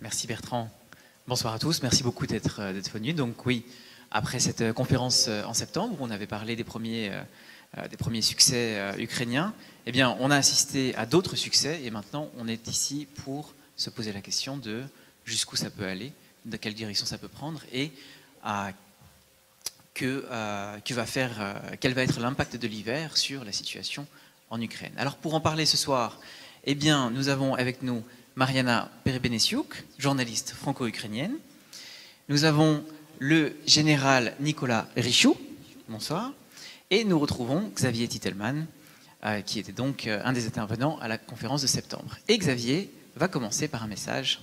Merci Bertrand. Bonsoir à tous, merci beaucoup d'être venus. Donc oui, après cette conférence en septembre, où on avait parlé des premiers succès ukrainiens, eh bien, on a assisté à d'autres succès et maintenant on est ici pour se poser la question de jusqu'où ça peut aller, de quelle direction ça peut prendre et quel va être l'impact de l'hiver sur la situation en Ukraine. Alors pour en parler ce soir, eh bien, nous avons avec nous Mariana Perebenesiuk, journaliste franco-ukrainienne. Nous avons le général Nicolas Richoux, bonsoir, et nous retrouvons Xavier Titelman, qui était donc un des intervenants à la conférence de septembre. Et Xavier va commencer par un message.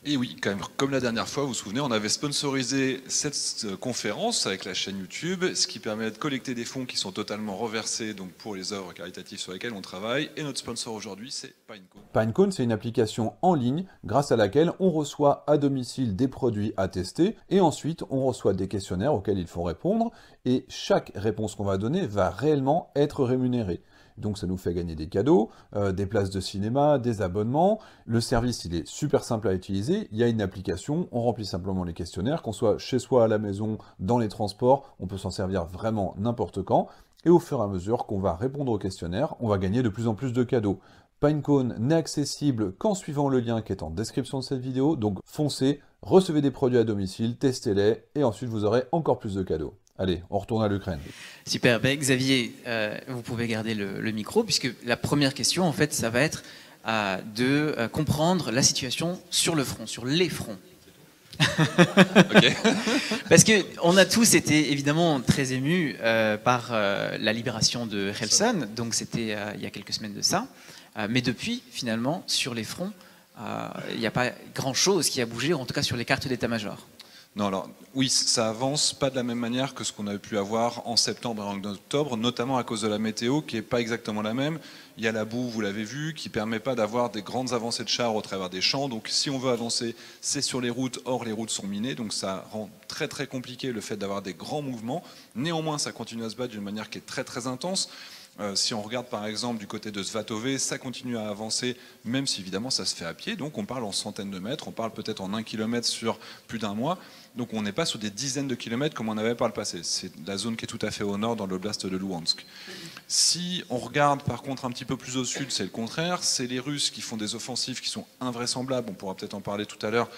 Et oui, quand même, comme la dernière fois, vous vous souvenez, on avait sponsorisé cette conférence avec la chaîne YouTube, ce qui permet de collecter des fonds qui sont totalement reversés donc pour les œuvres caritatives sur lesquelles on travaille. Et notre sponsor aujourd'hui, c'est Pinecone. Pinecone, c'est une application en ligne grâce à laquelle on reçoit à domicile des produits à tester et ensuite on reçoit des questionnaires auxquels il faut répondre et chaque réponse qu'on va donner va réellement être rémunérée. Donc ça nous fait gagner des cadeaux, des places de cinéma, des abonnements. Le service, il est super simple à utiliser. Il y a une application, on remplit simplement les questionnaires, qu'on soit chez soi, à la maison, dans les transports, on peut s'en servir vraiment n'importe quand. Et au fur et à mesure qu'on va répondre aux questionnaires, on va gagner de plus en plus de cadeaux. Pinecone n'est accessible qu'en suivant le lien qui est en description de cette vidéo, donc foncez, recevez des produits à domicile, testez-les, et ensuite vous aurez encore plus de cadeaux. Allez, on retourne à l'Ukraine. Super, ben Xavier, vous pouvez garder le micro, puisque la première question, en fait, ça va être de comprendre la situation sur le front, sur les fronts. Okay. Parce qu'on a tous été évidemment très émus par la libération de Kherson, donc c'était il y a quelques semaines de ça, mais depuis, finalement, sur les fronts, il n'y a pas grand-chose qui a bougé, en tout cas sur les cartes d'état-major. Non, alors oui, ça avance pas de la même manière que ce qu'on avait pu avoir en septembre et en octobre, notamment à cause de la météo qui n'est pas exactement la même. Il y a la boue, vous l'avez vu, qui ne permet pas d'avoir des grandes avancées de chars au travers des champs. Donc si on veut avancer, c'est sur les routes. Or, les routes sont minées, donc ça rend très très compliqué le fait d'avoir des grands mouvements. Néanmoins, ça continue à se battre d'une manière qui est très très intense. Si on regarde par exemple du côté de Svatové, ça continue à avancer, même si évidemment ça se fait à pied. Donc on parle en centaines de mètres, on parle peut-être en 1 kilomètre sur plus d'un mois. Donc on n'est pas sur des dizaines de kilomètres comme on avait par le passé. C'est la zone qui est tout à fait au nord dans l'oblast de Louhansk. Si on regarde par contre un petit peu plus au sud, c'est le contraire. C'est les Russes qui font des offensives qui sont invraisemblables. On pourra peut-être en parler tout à l'heure,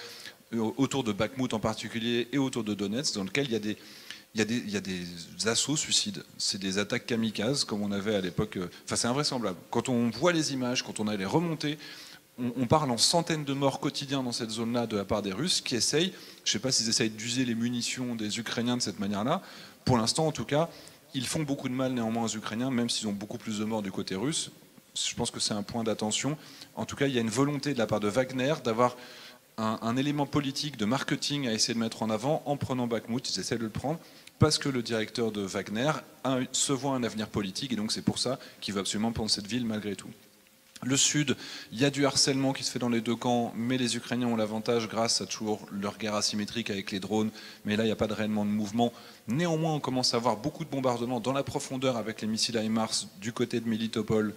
autour de Bakhmout en particulier et autour de Donetsk, dans lequel il y a des assauts suicides, c'est des attaques kamikazes comme on avait à l'époque. Enfin, c'est invraisemblable. Quand on voit les images, quand on a les remontées, on parle en centaines de morts quotidiens dans cette zone-là de la part des Russes qui essayent, je ne sais pas s'ils essayent d'user les munitions des Ukrainiens de cette manière-là. Pour l'instant, en tout cas, ils font beaucoup de mal néanmoins aux Ukrainiens, même s'ils ont beaucoup plus de morts du côté russe. Je pense que c'est un point d'attention. En tout cas, il y a une volonté de la part de Wagner d'avoir un élément politique de marketing à essayer de mettre en avant en prenant Bakhmout. Ils essaient de le prendre parce que le directeur de Wagner se voit un avenir politique et donc c'est pour ça qu'il veut absolument prendre cette ville malgré tout. Le sud, il y a du harcèlement qui se fait dans les deux camps, mais les Ukrainiens ont l'avantage grâce à toujours leur guerre asymétrique avec les drones, mais là il n'y a pas réellement de mouvement. Néanmoins, on commence à avoir beaucoup de bombardements dans la profondeur avec les missiles HIMARS du côté de Melitopol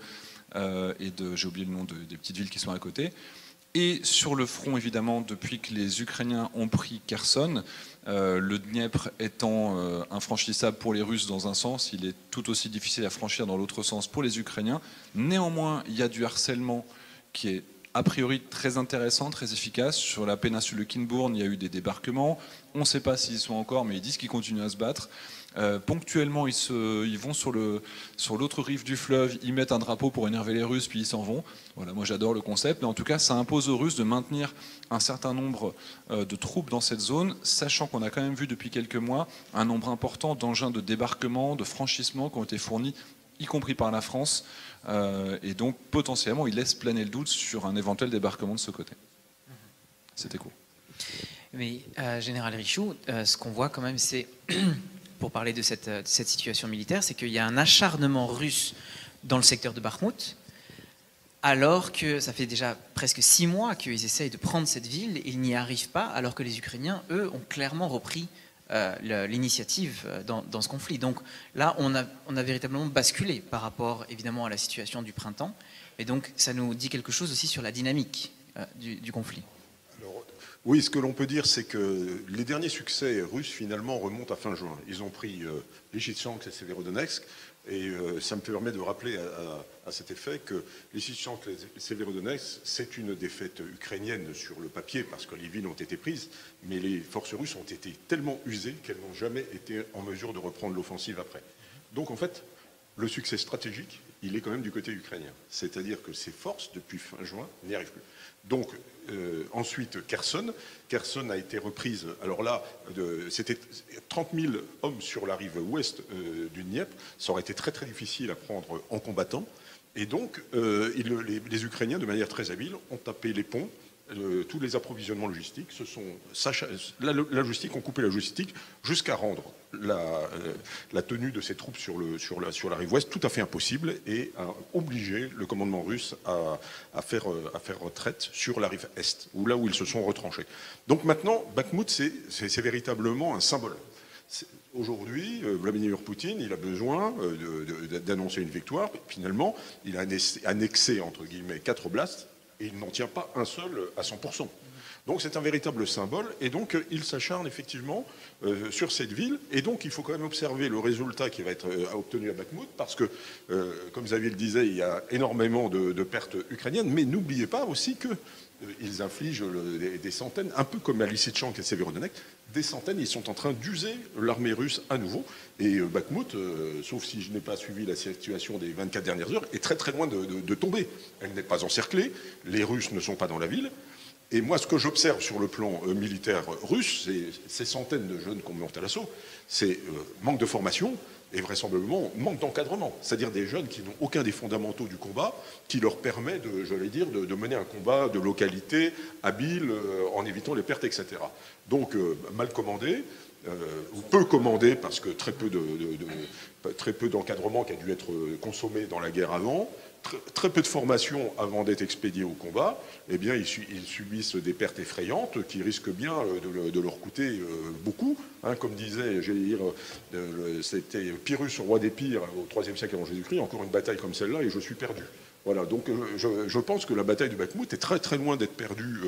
et j'ai oublié le nom des petites villes qui sont à côté. Et sur le front, évidemment, depuis que les Ukrainiens ont pris Kherson, le Dniepr étant infranchissable pour les Russes dans un sens, il est tout aussi difficile à franchir dans l'autre sens pour les Ukrainiens. Néanmoins, il y a du harcèlement qui est a priori très intéressant, très efficace. Sur la péninsule de Kinbourne, il y a eu des débarquements. On ne sait pas s'ils y sont encore, mais ils disent qu'ils continuent à se battre. Ponctuellement, ils vont sur l'autre rive du fleuve, ils mettent un drapeau pour énerver les Russes, puis ils s'en vont. Voilà, moi j'adore le concept, mais en tout cas, ça impose aux Russes de maintenir un certain nombre de troupes dans cette zone, sachant qu'on a quand même vu depuis quelques mois un nombre important d'engins de débarquement, de franchissement qui ont été fournis, y compris par la France, et donc potentiellement, ils laissent planer le doute sur un éventuel débarquement de ce côté. C'était cool. Mais Général Richoux, ce qu'on voit quand même, c'est pour parler de cette situation militaire, c'est qu'il y a un acharnement russe dans le secteur de Bakhmout, alors que ça fait déjà presque 6 mois qu'ils essayent de prendre cette ville, et ils n'y arrivent pas, alors que les Ukrainiens, eux, ont clairement repris l'initiative dans ce conflit. Donc là, on a véritablement basculé par rapport, évidemment, à la situation du printemps, et donc ça nous dit quelque chose aussi sur la dynamique du conflit. Alors, oui, ce que l'on peut dire, c'est que les derniers succès russes, finalement, remontent à fin juin. Ils ont pris Lysychansk et Severodonetsk, et ça me permet de rappeler à cet effet que Lysychansk et Severodonetsk, c'est une défaite ukrainienne sur le papier, parce que les villes ont été prises, mais les forces russes ont été tellement usées qu'elles n'ont jamais été en mesure de reprendre l'offensive après. Donc, en fait, le succès stratégique, il est quand même du côté ukrainien. C'est-à-dire que ces forces, depuis fin juin, n'y arrivent plus. Donc, ensuite, Kherson. Kherson a été reprise. Alors là, c'était 30 000 hommes sur la rive ouest du Dniepr. Ça aurait été très très difficile à prendre en combattant. Et donc, les Ukrainiens, de manière très habile, ont tapé les ponts. Tous les approvisionnements logistiques la logistique ont coupé la logistique jusqu'à rendre la tenue de ces troupes sur la rive ouest tout à fait impossible et a obligé le commandement russe à faire retraite sur la rive est, là où ils se sont retranchés. Donc maintenant, Bakhmout, c'est véritablement un symbole. Aujourd'hui, Vladimir Poutine, il a besoin d'annoncer une victoire. Finalement, il a annexé, entre guillemets, 4 oblasts. Et il n'en tient pas un seul à 100%. Donc c'est un véritable symbole, et donc il s'acharne effectivement sur cette ville, et donc il faut quand même observer le résultat qui va être obtenu à Bakhmout, parce que, comme Xavier le disait, il y a énormément de pertes ukrainiennes, mais n'oubliez pas aussi qu'ils infligent des centaines, un peu comme à Lysychansk et Severodonetsk, des centaines, ils sont en train d'user l'armée russe à nouveau, et Bakhmout, sauf si je n'ai pas suivi la situation des 24 dernières heures, est très très loin de tomber. Elle n'est pas encerclée, les Russes ne sont pas dans la ville. Et moi, ce que j'observe sur le plan militaire russe, c'est ces centaines de jeunes qu'on monte à l'assaut, c'est manque de formation et vraisemblablement manque d'encadrement. C'est-à-dire des jeunes qui n'ont aucun des fondamentaux du combat, qui leur permet de mener un combat de localité, habile, en évitant les pertes, etc. Donc, mal commandé, ou peu commandé, parce que très peu d'encadrement qui a dû être consommé dans la guerre avant, très peu de formation avant d'être expédiés au combat, eh bien, ils subissent des pertes effrayantes qui risquent bien de leur coûter beaucoup. Hein, comme disait, c'était Pyrrhus, roi des Pires, au IIIe siècle avant Jésus-Christ, encore une bataille comme celle-là et je suis perdu. Voilà, donc je pense que la bataille de Bakhmout est très très loin d'être perdue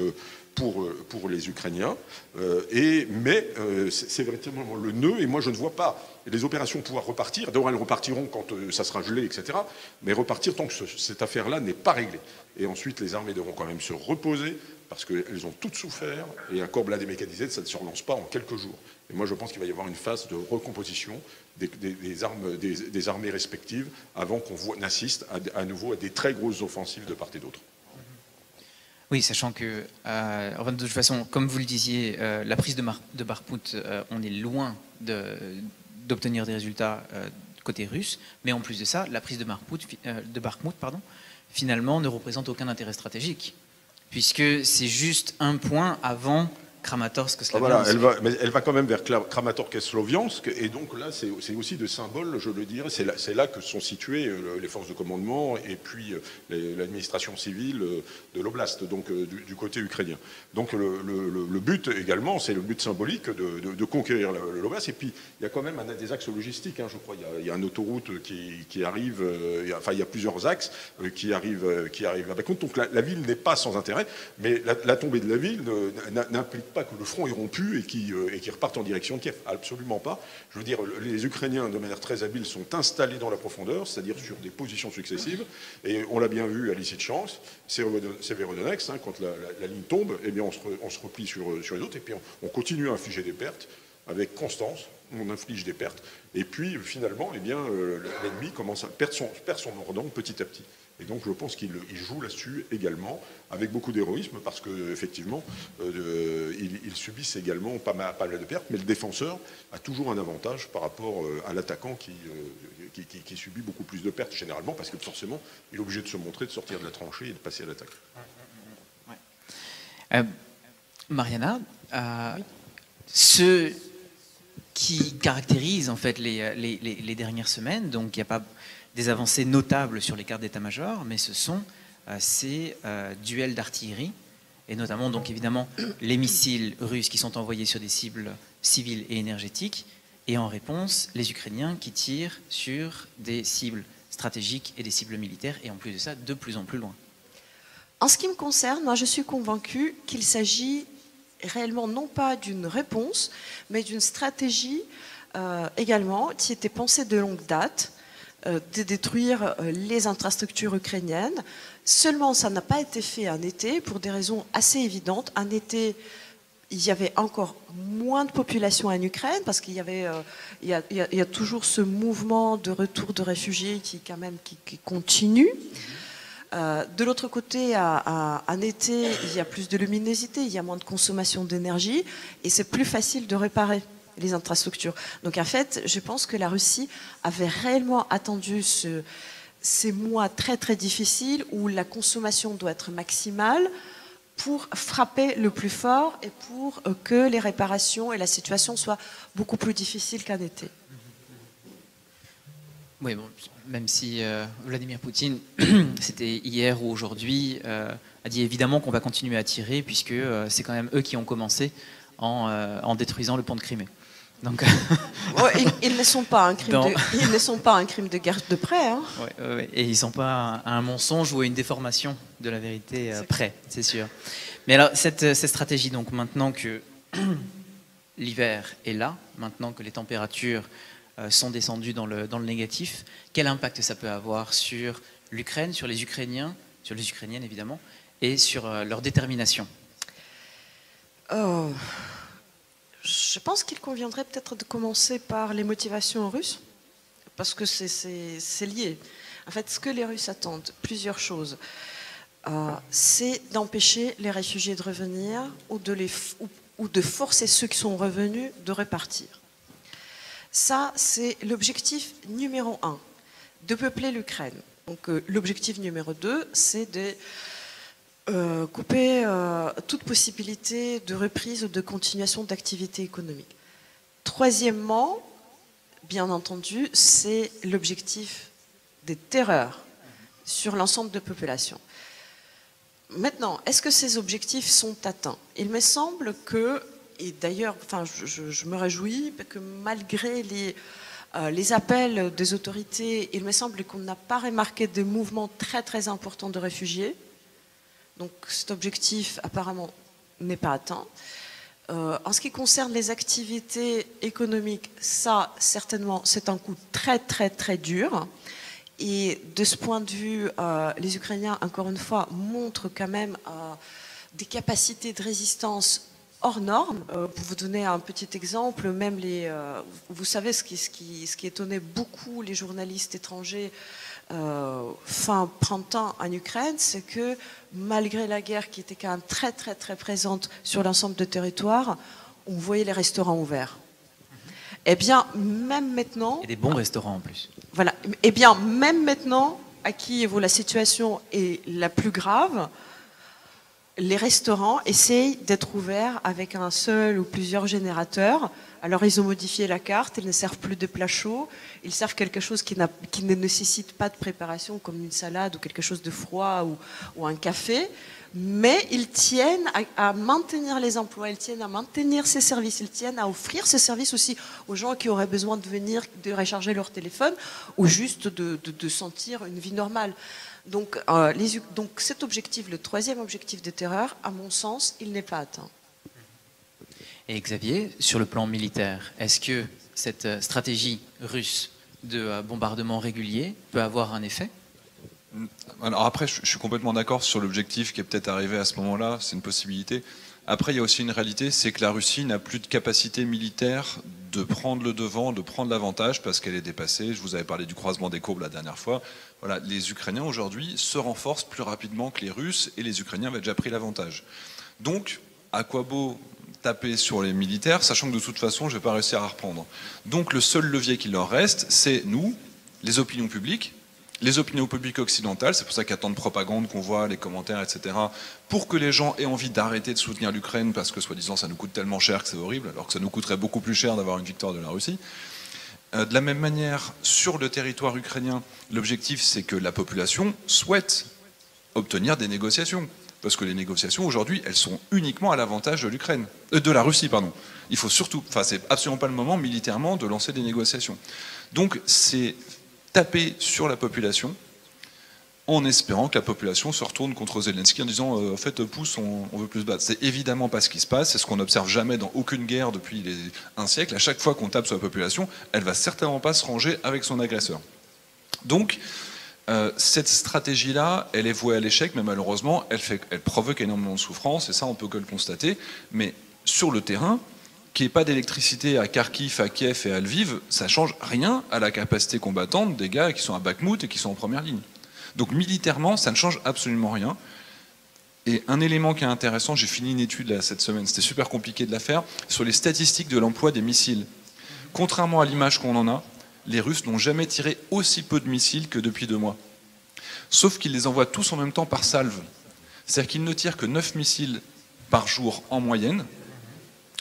pour les Ukrainiens, mais c'est véritablement le nœud, et moi je ne vois pas les opérations pouvoir repartir. D'abord elles repartiront quand ça sera gelé, etc., mais repartir tant que cette affaire-là n'est pas réglée. Et ensuite les armées devront quand même se reposer, parce qu'elles ont toutes souffert, et un corps blindé mécanisé, ça ne se relance pas en quelques jours. Et moi je pense qu'il va y avoir une phase de recomposition des armées respectives avant qu'on n'assiste à nouveau à des très grosses offensives de part et d'autre. Oui, sachant que, de toute façon, comme vous le disiez, la prise de Bakhmout, on est loin d'obtenir des résultats côté russe, mais en plus de ça, la prise de Bakhmout, finalement, ne représente aucun intérêt stratégique, puisque c'est juste un point avant Kramatorsk, Slaviansk. Voilà, elle va quand même vers Kramatorsk et Sloviansk, et donc là, c'est aussi de symbole, je le dirais, c'est là que sont situées les forces de commandement et puis l'administration civile de l'oblast, donc du côté ukrainien. Donc le but également, c'est le but symbolique de conquérir l'oblast, et puis il y a quand même des axes logistiques, hein, je crois, il y a une autoroute qui arrive, il y a plusieurs axes qui arrivent à Bakhmout, donc la ville n'est pas sans intérêt, mais la tombée de la ville n'implique pas que le front est rompu et qui repartent en direction de Kiev. Absolument pas. Je veux dire, les Ukrainiens, de manière très habile, sont installés dans la profondeur, c'est-à-dire sur des positions successives. Et on l'a bien vu à Lysychansk, Severodonetsk, hein, quand la ligne tombe, eh bien on se replie sur les autres et puis on continue à infliger des pertes avec constance. On inflige des pertes. Et puis, finalement, eh bien, l'ennemi commence à perdre son mordant petit à petit. Et donc, je pense qu'il joue là-dessus également, avec beaucoup d'héroïsme, parce qu'effectivement, ils subissent également pas mal de pertes, mais le défenseur a toujours un avantage par rapport à l'attaquant qui subit beaucoup plus de pertes, généralement, parce que forcément, il est obligé de se montrer, de sortir de la tranchée et de passer à l'attaque. Ouais. Mariana, ce qui caractérise en fait les dernières semaines, donc il n'y a pas des avancées notables sur les cartes d'état-major, mais ce sont ces duels d'artillerie, et notamment donc évidemment les missiles russes qui sont envoyés sur des cibles civiles et énergétiques, et en réponse les Ukrainiens qui tirent sur des cibles stratégiques et des cibles militaires, et en plus de ça de plus en plus loin. En ce qui me concerne, moi, je suis convaincue qu'il s'agit réellement non pas d'une réponse, mais d'une stratégie également qui était pensée de longue date, de détruire les infrastructures ukrainiennes. Seulement, ça n'a pas été fait un été pour des raisons assez évidentes. Un été, il y avait encore moins de population en Ukraine parce qu'il y avait, il y a toujours ce mouvement de retour de réfugiés qui continue. De l'autre côté, en été, il y a plus de luminosité, il y a moins de consommation d'énergie et c'est plus facile de réparer les infrastructures. Donc en fait, je pense que la Russie avait réellement attendu ces mois très très difficiles où la consommation doit être maximale pour frapper le plus fort et pour que les réparations et la situation soient beaucoup plus difficiles qu'en été. Oui, bon, même si Vladimir Poutine, c'était hier ou aujourd'hui, a dit évidemment qu'on va continuer à tirer puisque c'est quand même eux qui ont commencé en détruisant le pont de Crimée. Donc, ils ne sont pas un crime de guerre de près. Hein. Ouais, et ils ne sont pas à un mensonge ou à une déformation de la vérité près, c'est sûr. Mais alors, cette stratégie, donc maintenant que l'hiver est là, maintenant que les températures sont descendues dans le négatif, quel impact ça peut avoir sur l'Ukraine, sur les Ukrainiens, sur les Ukrainiennes évidemment, et sur leur détermination? Je pense qu'il conviendrait peut-être de commencer par les motivations russes, parce que c'est lié. En fait, ce que les Russes attendent, plusieurs choses. C'est d'empêcher les réfugiés de revenir ou de forcer ceux qui sont revenus de repartir. Ça, c'est l'objectif numéro 1, de peupler l'Ukraine. Donc l'objectif numéro 2, c'est de couper toute possibilité de reprise ou de continuation d'activité économique. Troisièmement, bien entendu, c'est l'objectif des terreurs sur l'ensemble de la population. Maintenant, est-ce que ces objectifs sont atteints? Il me semble que, et d'ailleurs, enfin, je me réjouis que malgré les appels des autorités, il me semble qu'on n'a pas remarqué de mouvements très très importants de réfugiés. Donc cet objectif apparemment n'est pas atteint. En ce qui concerne les activités économiques, ça certainement c'est un coup très très très dur. Et de ce point de vue, les Ukrainiens, encore une fois, montrent quand même des capacités de résistance hors normes. Pour vous donner un petit exemple, même vous savez ce qui étonnait beaucoup les journalistes étrangers fin printemps en Ukraine, c'est que malgré la guerre qui était quand même très très très présente sur l'ensemble du territoire, on voyait les restaurants ouverts. Eh bien, même maintenant... Et des bons restaurants en plus. Voilà. Eh bien, même maintenant, à Kiev où la situation est la plus grave, les restaurants essayent d'être ouverts avec un seul ou plusieurs générateurs. Alors, ils ont modifié la carte, ils ne servent plus de plats chauds, ils servent quelque chose qui ne nécessite pas de préparation, comme une salade ou quelque chose de froid ou un café. Mais ils tiennent à maintenir les emplois, ils tiennent à maintenir ces services, ils tiennent à offrir ces services aussi aux gens qui auraient besoin de venir, de recharger leur téléphone ou juste de sentir une vie normale. Donc cet objectif, le troisième objectif de terreur, à mon sens, il n'est pas atteint. Et Xavier, sur le plan militaire, est-ce que cette stratégie russe de bombardement régulier peut avoir un effet ? Alors après, je suis complètement d'accord sur l'objectif qui est peut-être arrivé à ce moment-là, c'est une possibilité. Après, il y a aussi une réalité, c'est que la Russie n'a plus de capacité militaire de prendre le devant, de prendre l'avantage, parce qu'elle est dépassée. Je vous avais parlé du croisement des courbes la dernière fois. Voilà, les Ukrainiens aujourd'hui se renforcent plus rapidement que les Russes, et les Ukrainiens avaient déjà pris l'avantage. Donc, à quoi beau taper sur les militaires, sachant que de toute façon, je ne vais pas réussir à reprendre. Donc le seul levier qui leur reste, c'est nous, les opinions publiques occidentales, c'est pour ça qu'il y a tant de propagande qu'on voit, les commentaires, etc., pour que les gens aient envie d'arrêter de soutenir l'Ukraine, parce que soi-disant ça nous coûte tellement cher que c'est horrible, alors que ça nous coûterait beaucoup plus cher d'avoir une victoire de la Russie. De la même manière, sur le territoire ukrainien, l'objectif c'est que la population souhaite obtenir des négociations. Parce que les négociations aujourd'hui, elles sont uniquement à l'avantage de l'Ukraine, de la Russie, pardon. Il faut surtout, enfin c'est absolument pas le moment militairement de lancer des négociations. Donc c'est taper sur la population, en espérant que la population se retourne contre Zelensky en disant en fait pousse, on veut plus se battre. C'est évidemment pas ce qui se passe, c'est ce qu'on n'observe jamais dans aucune guerre depuis un siècle. À chaque fois qu'on tape sur la population, elle va certainement pas se ranger avec son agresseur. Donc cette stratégie-là, elle est vouée à l'échec, mais malheureusement, elle provoque énormément de souffrance, et ça on peut que le constater. Mais sur le terrain, qu'il n'y ait pas d'électricité à Kharkiv, à Kiev et à Lviv, ça change rien à la capacité combattante des gars qui sont à Bakhmout et qui sont en première ligne. Donc militairement, ça ne change absolument rien. Et un élément qui est intéressant, j'ai fini une étude là, cette semaine, c'était super compliqué de la faire, sur les statistiques de l'emploi des missiles. Contrairement à l'image qu'on en a, les Russes n'ont jamais tiré aussi peu de missiles que depuis 2 mois. Sauf qu'ils les envoient tous en même temps par salve. C'est-à-dire qu'ils ne tirent que 9 missiles par jour en moyenne,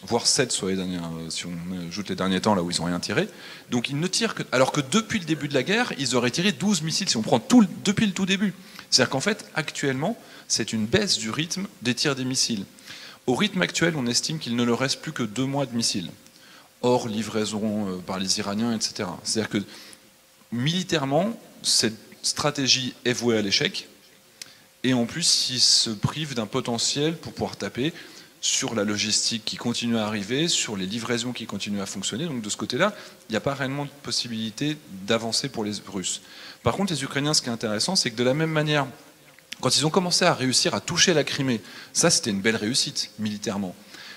voire 7 sur les derniers, si on ajoute les derniers temps là où ils n'ont rien tiré. Donc ils ne tirent que... Alors que depuis le début de la guerre, ils auraient tiré 12 missiles si on prend depuis le tout début. C'est-à-dire qu'en fait, actuellement, c'est une baisse du rythme des tirs des missiles. Au rythme actuel, on estime qu'il ne leur reste plus que 2 mois de missiles. Hors livraison par les Iraniens, etc. C'est-à-dire que militairement, cette stratégie est vouée à l'échec. Et en plus, ils se privent d'un potentiel pour pouvoir taper sur la logistique qui continue à arriver, sur les livraisons qui continuent à fonctionner. Donc de ce côté-là, il n'y a pas réellement de possibilité d'avancer pour les Russes. Par contre, les Ukrainiens, ce qui est intéressant, c'est que de la même manière, quand ils ont commencé à réussir à toucher la Crimée, ça c'était une belle réussite militairement.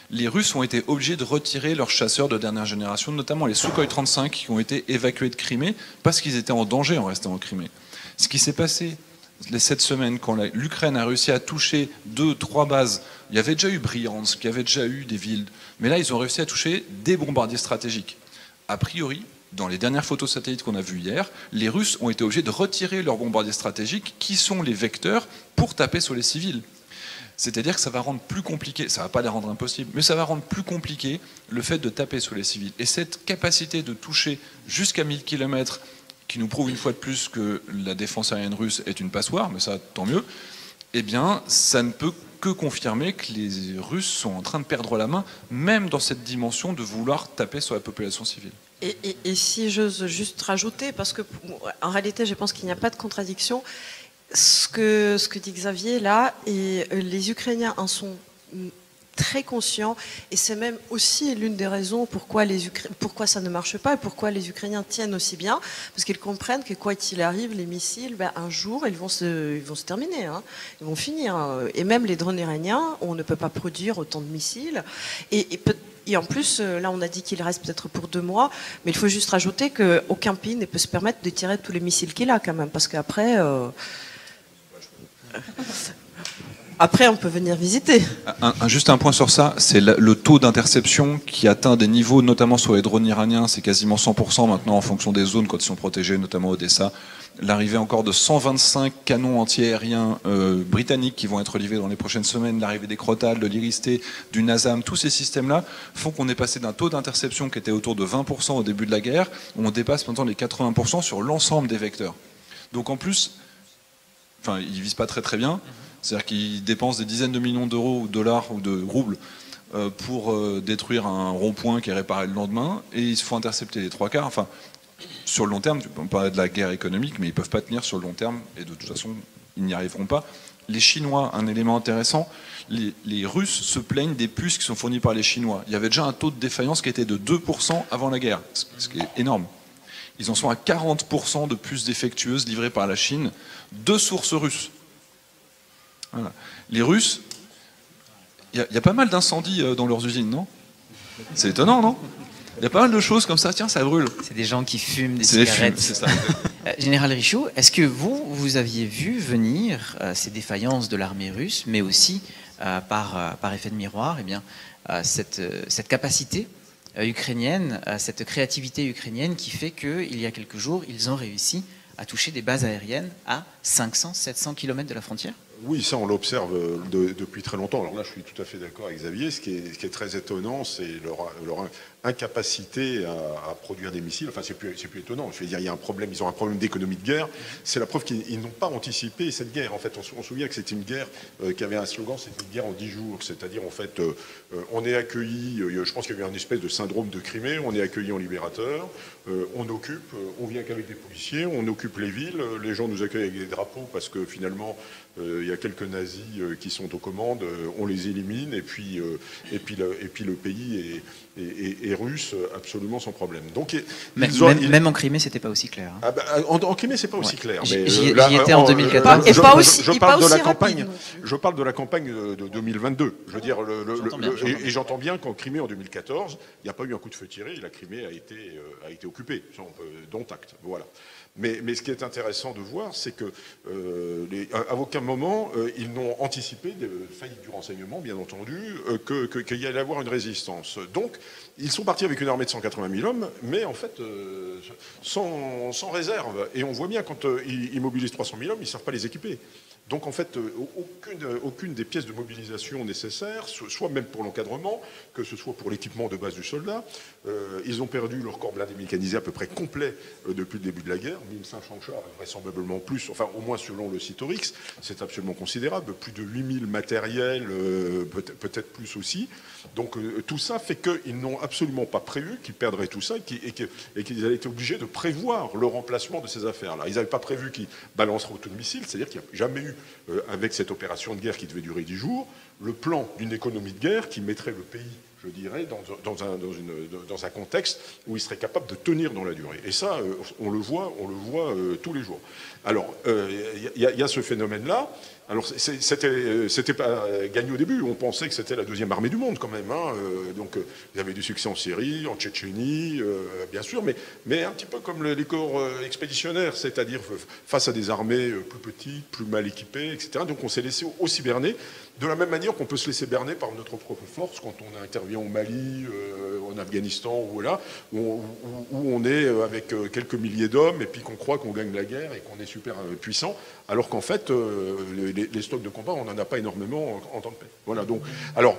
Les Russes ont été obligés de retirer leurs chasseurs de dernière génération, notamment les Sukhoi 35 qui ont été évacués de Crimée parce qu'ils étaient en danger en restant en Crimée. Ce qui s'est passé les 7 semaines, quand l'Ukraine a réussi à toucher 2-3 bases, il y avait déjà eu Bryansk, il y avait déjà eu des villes, mais là ils ont réussi à toucher des bombardiers stratégiques. A priori, dans les dernières photos satellites qu'on a vues hier, les Russes ont été obligés de retirer leurs bombardiers stratégiques, qui sont les vecteurs, pour taper sur les civils. C'est-à-dire que ça va rendre plus compliqué, ça ne va pas les rendre impossibles, mais ça va rendre plus compliqué le fait de taper sur les civils. Et cette capacité de toucher jusqu'à 1000 km, qui nous prouve une fois de plus que la défense aérienne russe est une passoire, mais ça, tant mieux, eh bien, ça ne peut que confirmer que les Russes sont en train de perdre la main, même dans cette dimension de vouloir taper sur la population civile. Et si j'ose juste rajouter, parce que en réalité, je pense qu'il n'y a pas de contradiction, ce que dit Xavier là, et les Ukrainiens en sont très conscients, et c'est même aussi l'une des raisons pourquoi ça ne marche pas et pourquoi les Ukrainiens tiennent aussi bien, parce qu'ils comprennent que quoi qu'il arrive, les missiles, un jour, ils vont se terminer, hein, ils vont finir. Et même les drones iraniens, on ne peut pas produire autant de missiles. Et en plus, là, on a dit qu'il reste peut-être pour 2 mois, mais il faut juste rajouter qu'aucun pays ne peut se permettre de tirer tous les missiles qu'il a, quand même, parce qu'après... Après, on peut venir visiter. Juste un point sur ça, c'est le taux d'interception qui atteint des niveaux, notamment sur les drones iraniens, c'est quasiment 100% maintenant en fonction des zones quand ils sont protégés, notamment Odessa. L'arrivée encore de 125 canons anti-aériens britanniques qui vont être livrés dans les prochaines semaines, l'arrivée des Crotales, de l'Iristé, du NASAM, tous ces systèmes-là font qu'on est passé d'un taux d'interception qui était autour de 20% au début de la guerre, où on dépasse maintenant les 80% sur l'ensemble des vecteurs. Donc en plus, enfin, ils visent pas très très bien. C'est-à-dire qu'ils dépensent des dizaines de millions d'euros ou de dollars ou de roubles pour détruire un rond-point qui est réparé le lendemain, et ils se font intercepter les 3 quarts. Enfin, sur le long terme, on parle de la guerre économique, mais ils ne peuvent pas tenir sur le long terme, et de toute façon, ils n'y arriveront pas. Les Chinois, un élément intéressant, les Russes se plaignent des puces qui sont fournies par les Chinois. Il y avait déjà un taux de défaillance qui était de 2% avant la guerre, ce qui est énorme. Ils en sont à 40% de puces défectueuses livrées par la Chine, de sources russes. Voilà. Les Russes, il y a pas mal d'incendies dans leurs usines, non? C'est étonnant, non? Il y a pas mal de choses comme ça, tiens, ça brûle. C'est des gens qui fument des cigarettes. C'est ça. Général Richoux, est-ce que vous aviez vu venir ces défaillances de l'armée russe, mais aussi par effet de miroir, eh bien, cette capacité ukrainienne, cette créativité ukrainienne qui fait qu'il y a quelques jours, ils ont réussi à toucher des bases aériennes à 500-700 km de la frontière? Oui, ça on l'observe depuis très longtemps. Alors là, je suis tout à fait d'accord avec Xavier. Ce qui est très étonnant, c'est leur incapacité à produire des missiles. Enfin, c'est plus étonnant. Je veux dire, il y a un problème. Ils ont un problème d'économie de guerre. C'est la preuve qu'ils n'ont pas anticipé cette guerre. En fait, on se souvient que c'était une guerre qui avait un slogan, c'était une guerre en 10 jours. C'est-à-dire, en fait, on est accueilli. Je pense qu'il y a eu un espèce de syndrome de Crimée. On est accueilli en libérateur. On occupe. On vient qu'avec des policiers. On occupe les villes. Les gens nous accueillent avec des drapeaux parce que finalement, il y a quelques nazis qui sont aux commandes, on les élimine et puis le pays est russe absolument sans problème. Donc même en Crimée, c'était pas aussi clair. Hein. Ah bah, en Crimée, c'est pas aussi clair. Mais j'y étais en 2014. Je parle de la campagne. Je parle de la campagne de 2022. Je veux dire, et j'entends bien qu'en Crimée en 2014, il n'y a pas eu un coup de feu tiré. La Crimée a été occupée, dont acte. Voilà. Mais ce qui est intéressant de voir, c'est que à aucun moment ils n'ont anticipé des faillites du renseignement, bien entendu, qu'il y allait avoir une résistance. Donc, ils sont partis avec une armée de 180 000 hommes, mais en fait sans réserve. Et on voit bien quand ils mobilisent 300 000 hommes, ils ne savent pas les équiper. Donc en fait, aucune des pièces de mobilisation nécessaires, soit même pour l'encadrement, que ce soit pour l'équipement de base du soldat, ils ont perdu leur corps blindé mécanisé à peu près complet depuis le début de la guerre, 1500 chars, vraisemblablement plus, enfin au moins selon le site Oryx, c'est absolument considérable, plus de 8000 matériels, peut-être plus aussi. Donc tout ça fait qu'ils n'ont absolument pas prévu qu'ils perdraient tout ça et qu'ils allaient être obligés de prévoir le remplacement de ces affaires-là. Ils n'avaient pas prévu qu'ils balanceraient autant de missiles, c'est-à-dire qu'il n'y a jamais eu, avec cette opération de guerre qui devait durer 10 jours, le plan d'une économie de guerre qui mettrait le pays, je dirais, dans un contexte où il serait capable de tenir dans la durée. Et ça, on le voit tous les jours. Alors, il y a ce phénomène-là. Alors, c'était pas gagné au début. On pensait que c'était la deuxième armée du monde, quand même. Hein. Donc, il y avait du succès en Syrie, en Tchétchénie, bien sûr, mais un petit peu comme les corps expéditionnaires, c'est-à-dire face à des armées plus petites, plus mal équipées, etc. Donc, on s'est laissé aussi berner, de la même manière qu'on peut se laisser berner par notre propre force quand on intervient au Mali, en Afghanistan, ou là, où on est avec quelques milliers d'hommes, et puis qu'on croit qu'on gagne la guerre et qu'on est super puissant, alors qu'en fait, les stocks de combat, on n'en a pas énormément en temps de paix. Voilà, donc, alors,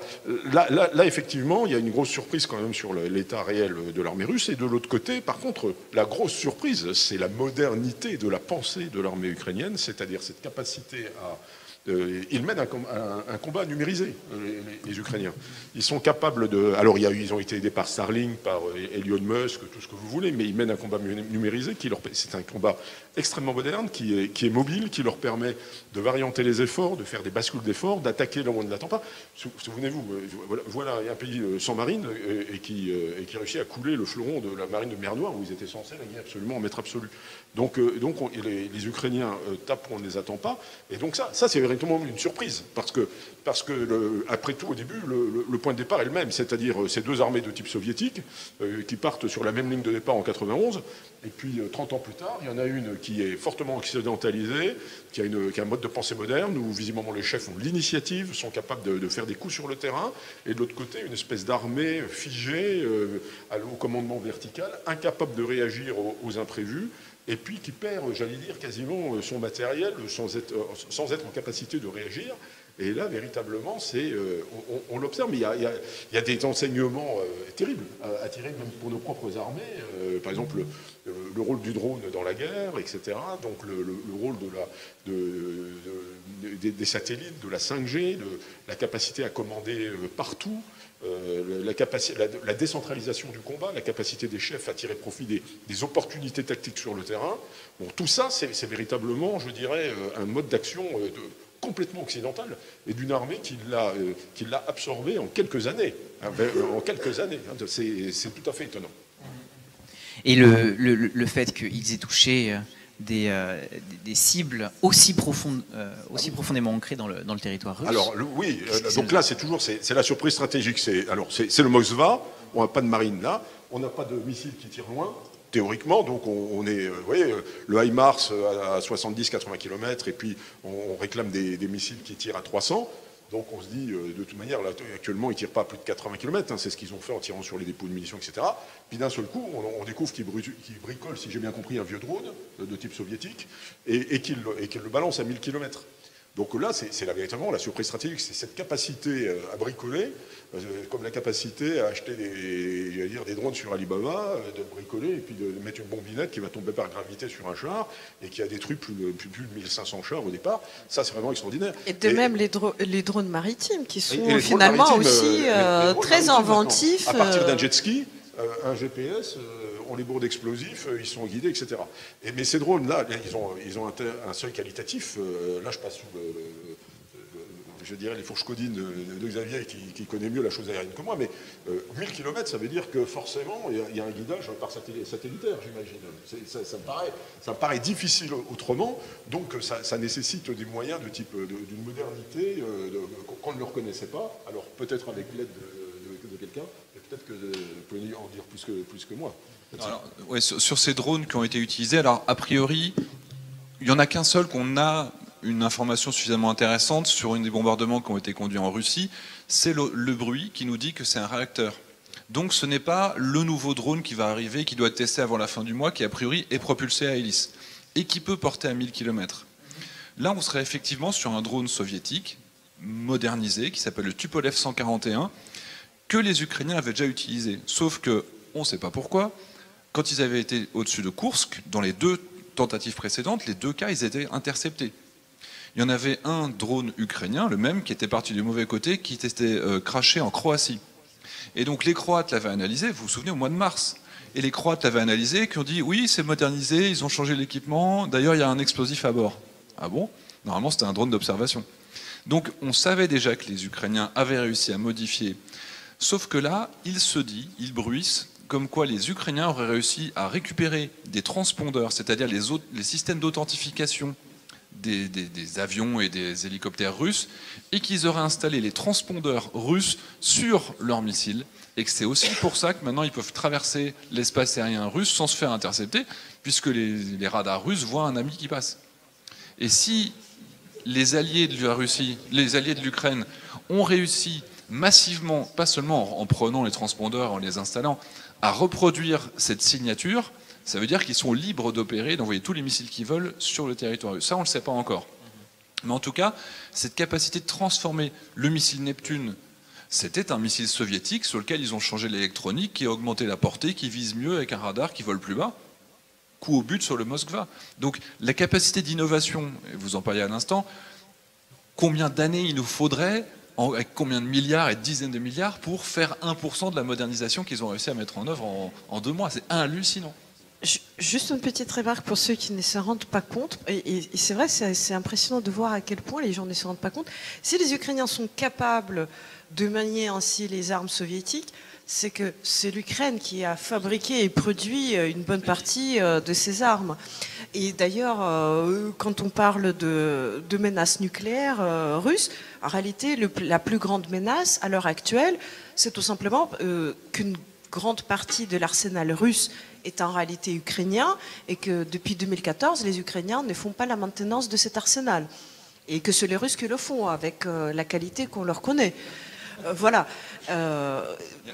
là, effectivement, il y a une grosse surprise quand même sur l'état réel de l'armée russe, et de l'autre côté, par contre, la grosse surprise, c'est la modernité de la pensée de l'armée ukrainienne, c'est-à-dire cette capacité à... ils mènent un combat numérisé, les Ukrainiens. Ils sont capables de... Alors, ils ont été aidés par Starlink, par Elon Musk, tout ce que vous voulez, mais ils mènent un combat numérisé c'est un combat extrêmement moderne, qui est mobile, qui leur permet de varianter les efforts, de faire des bascules d'efforts, d'attaquer là où on ne l'attend pas. Souvenez-vous, voilà un pays sans marine et qui réussit à couler le fleuron de la marine de mer Noire, où ils étaient censés régner absolument en maître absolu. Donc les Ukrainiens tapent où on ne les attend pas. Et donc ça c'est véritablement une surprise. Parce que après tout, au début, le point de départ est le même. C'est-à-dire ces deux armées de type soviétique qui partent sur la même ligne de départ en 91. Et puis 30 ans plus tard, il y en a une qui est fortement occidentalisée, qui a un mode de pensée moderne, où visiblement les chefs ont l'initiative, sont capables de faire des coups sur le terrain. Et de l'autre côté, une espèce d'armée figée, au commandement vertical, incapable de réagir aux imprévus. Et puis qui perd, j'allais dire, quasiment son matériel sans être en capacité de réagir. Et là, véritablement, on l'observe, mais il y a des enseignements terribles à tirer, même pour nos propres armées. Par exemple, le rôle du drone dans la guerre, etc. Donc le rôle des satellites, de la 5G, la capacité à commander partout. La décentralisation du combat, la capacité des chefs à tirer profit des opportunités tactiques sur le terrain. Bon, tout ça, c'est véritablement, je dirais, un mode d'action complètement occidental et d'une armée qui l'a absorbé en quelques années. En quelques années. C'est tout à fait étonnant. Et le fait qu'ils aient touché des cibles aussi profondément ancrées dans le territoire russe. Alors oui, donc là c'est la surprise stratégique. C'est le Moskva, on n'a pas de marine là, on n'a pas de missiles qui tirent loin, théoriquement, donc on est, vous voyez, le HIMARS à 70-80 km, et puis on réclame des missiles qui tirent à 300. Donc on se dit, de toute manière, là, actuellement, ils ne tirent pas à plus de 80 km, hein, c'est ce qu'ils ont fait en tirant sur les dépôts de munitions, etc. Puis d'un seul coup, on découvre qu'ils bricolent, si j'ai bien compris, un vieux drone de type soviétique, et qu'ils le balancent à 1000 km. Donc là, c'est véritablement la surprise stratégique, c'est cette capacité à bricoler, comme la capacité à acheter des drones sur Alibaba, de bricoler et puis de mettre une bombinette qui va tomber par gravité sur un char et qui a détruit plus de 1500 chars au départ. Ça, c'est vraiment extraordinaire. Et de même les drones maritimes qui sont les finalement drones maritimes, aussi très inventifs. À partir d'un jet ski, un GPS, on les bourre d'explosifs, ils sont guidés, etc. Mais ces drones-là, ils ont un seuil qualitatif. Là, je passe sous je dirais les fourches codines de Xavier qui connaît mieux la chose aérienne que moi, mais 1000 km, ça veut dire que forcément, il y a un guidage par satellitaire, j'imagine. Ça me paraît difficile autrement, donc ça nécessite des moyens de type d'une modernité qu'on ne le reconnaissait pas, alors peut-être avec l'aide de quelqu'un, et peut-être que vous pouvez en dire plus que moi. Alors, ouais, sur ces drones qui ont été utilisés, alors a priori, il n'y en a qu'un seul qu'on a une information suffisamment intéressante sur une des bombardements qui ont été conduits en Russie, c'est le bruit qui nous dit que c'est un réacteur. Donc ce n'est pas le nouveau drone qui va arriver, qui doit être testé avant la fin du mois, qui a priori est propulsé à hélice et qui peut porter à 1000 km. Là, on serait effectivement sur un drone soviétique modernisé qui s'appelle le Tupolev 141 que les Ukrainiens avaient déjà utilisé. Sauf que, on ne sait pas pourquoi, quand ils avaient été au-dessus de Koursk, dans les 2 tentatives précédentes, les 2 cas, ils étaient interceptés. Il y en avait un drone ukrainien, le même, qui était parti du mauvais côté, qui était crashé en Croatie. Et donc les Croates l'avaient analysé, vous vous souvenez, au mois de mars. Et les Croates l'avaient analysé, qui ont dit, oui, c'est modernisé, ils ont changé l'équipement, d'ailleurs, il y a un explosif à bord. Ah bon? Normalement, c'était un drone d'observation. Donc on savait déjà que les Ukrainiens avaient réussi à modifier. Sauf que là, ils bruissent, comme quoi les Ukrainiens auraient réussi à récupérer des transpondeurs, c'est-à-dire les systèmes d'authentification des avions et des hélicoptères russes, et qu'ils auraient installé les transpondeurs russes sur leurs missiles, et que c'est aussi pour ça que maintenant ils peuvent traverser l'espace aérien russe sans se faire intercepter, puisque les radars russes voient un ami qui passe. Et si les alliés de la Russie, les alliés de l'Ukraine ont réussi massivement, pas seulement en prenant les transpondeurs, en les installant, à reproduire cette signature, ça veut dire qu'ils sont libres d'opérer, d'envoyer tous les missiles qu'ils veulent sur le territoire russe. Ça, on ne le sait pas encore. Mais en tout cas, cette capacité de transformer le missile Neptune, c'était un missile soviétique sur lequel ils ont changé l'électronique, qui a augmenté la portée, qui vise mieux avec un radar qui vole plus bas. Coup au but sur le Moskva. Donc la capacité d'innovation, vous en parliez à l'instant, combien d'années il nous faudrait, avec combien de milliards et de dizaines de milliards, pour faire 1% de la modernisation qu'ils ont réussi à mettre en œuvre en 2 mois. C'est hallucinant. Juste une petite remarque pour ceux qui ne se rendent pas compte, et c'est vrai, c'est impressionnant de voir à quel point les gens ne se rendent pas compte. Si les Ukrainiens sont capables de manier ainsi les armes soviétiques, c'est que c'est l'Ukraine qui a fabriqué et produit une bonne partie de ces armes. Et d'ailleurs, quand on parle de menaces nucléaires russes, en réalité, la plus grande menace à l'heure actuelle, c'est tout simplement qu'une grande partie de l'arsenal russe est en réalité ukrainien et que depuis 2014, les Ukrainiens ne font pas la maintenance de cet arsenal. Et que c'est les Russes qui le font avec la qualité qu'on leur connaît. Voilà. Il y a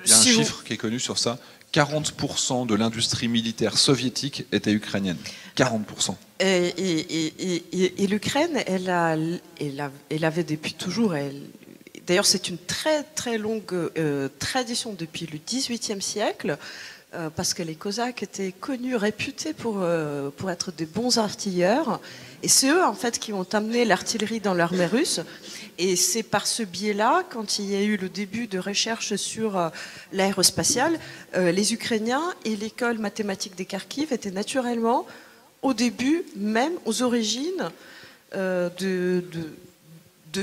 un chiffre qui est connu sur ça. 40% de l'industrie militaire soviétique était ukrainienne. 40%. Et l'Ukraine, elle avait depuis toujours... D'ailleurs, c'est une très très longue tradition depuis le XVIIIe siècle, parce que les Cosaques étaient connus, réputés pour être des bons artilleurs. Et c'est eux, en fait, qui ont amené l'artillerie dans l'armée russe. Et c'est par ce biais-là, quand il y a eu le début de recherche sur l'aérospatiale, les Ukrainiens et l'école mathématique des Kharkiv étaient naturellement, au début, même aux origines de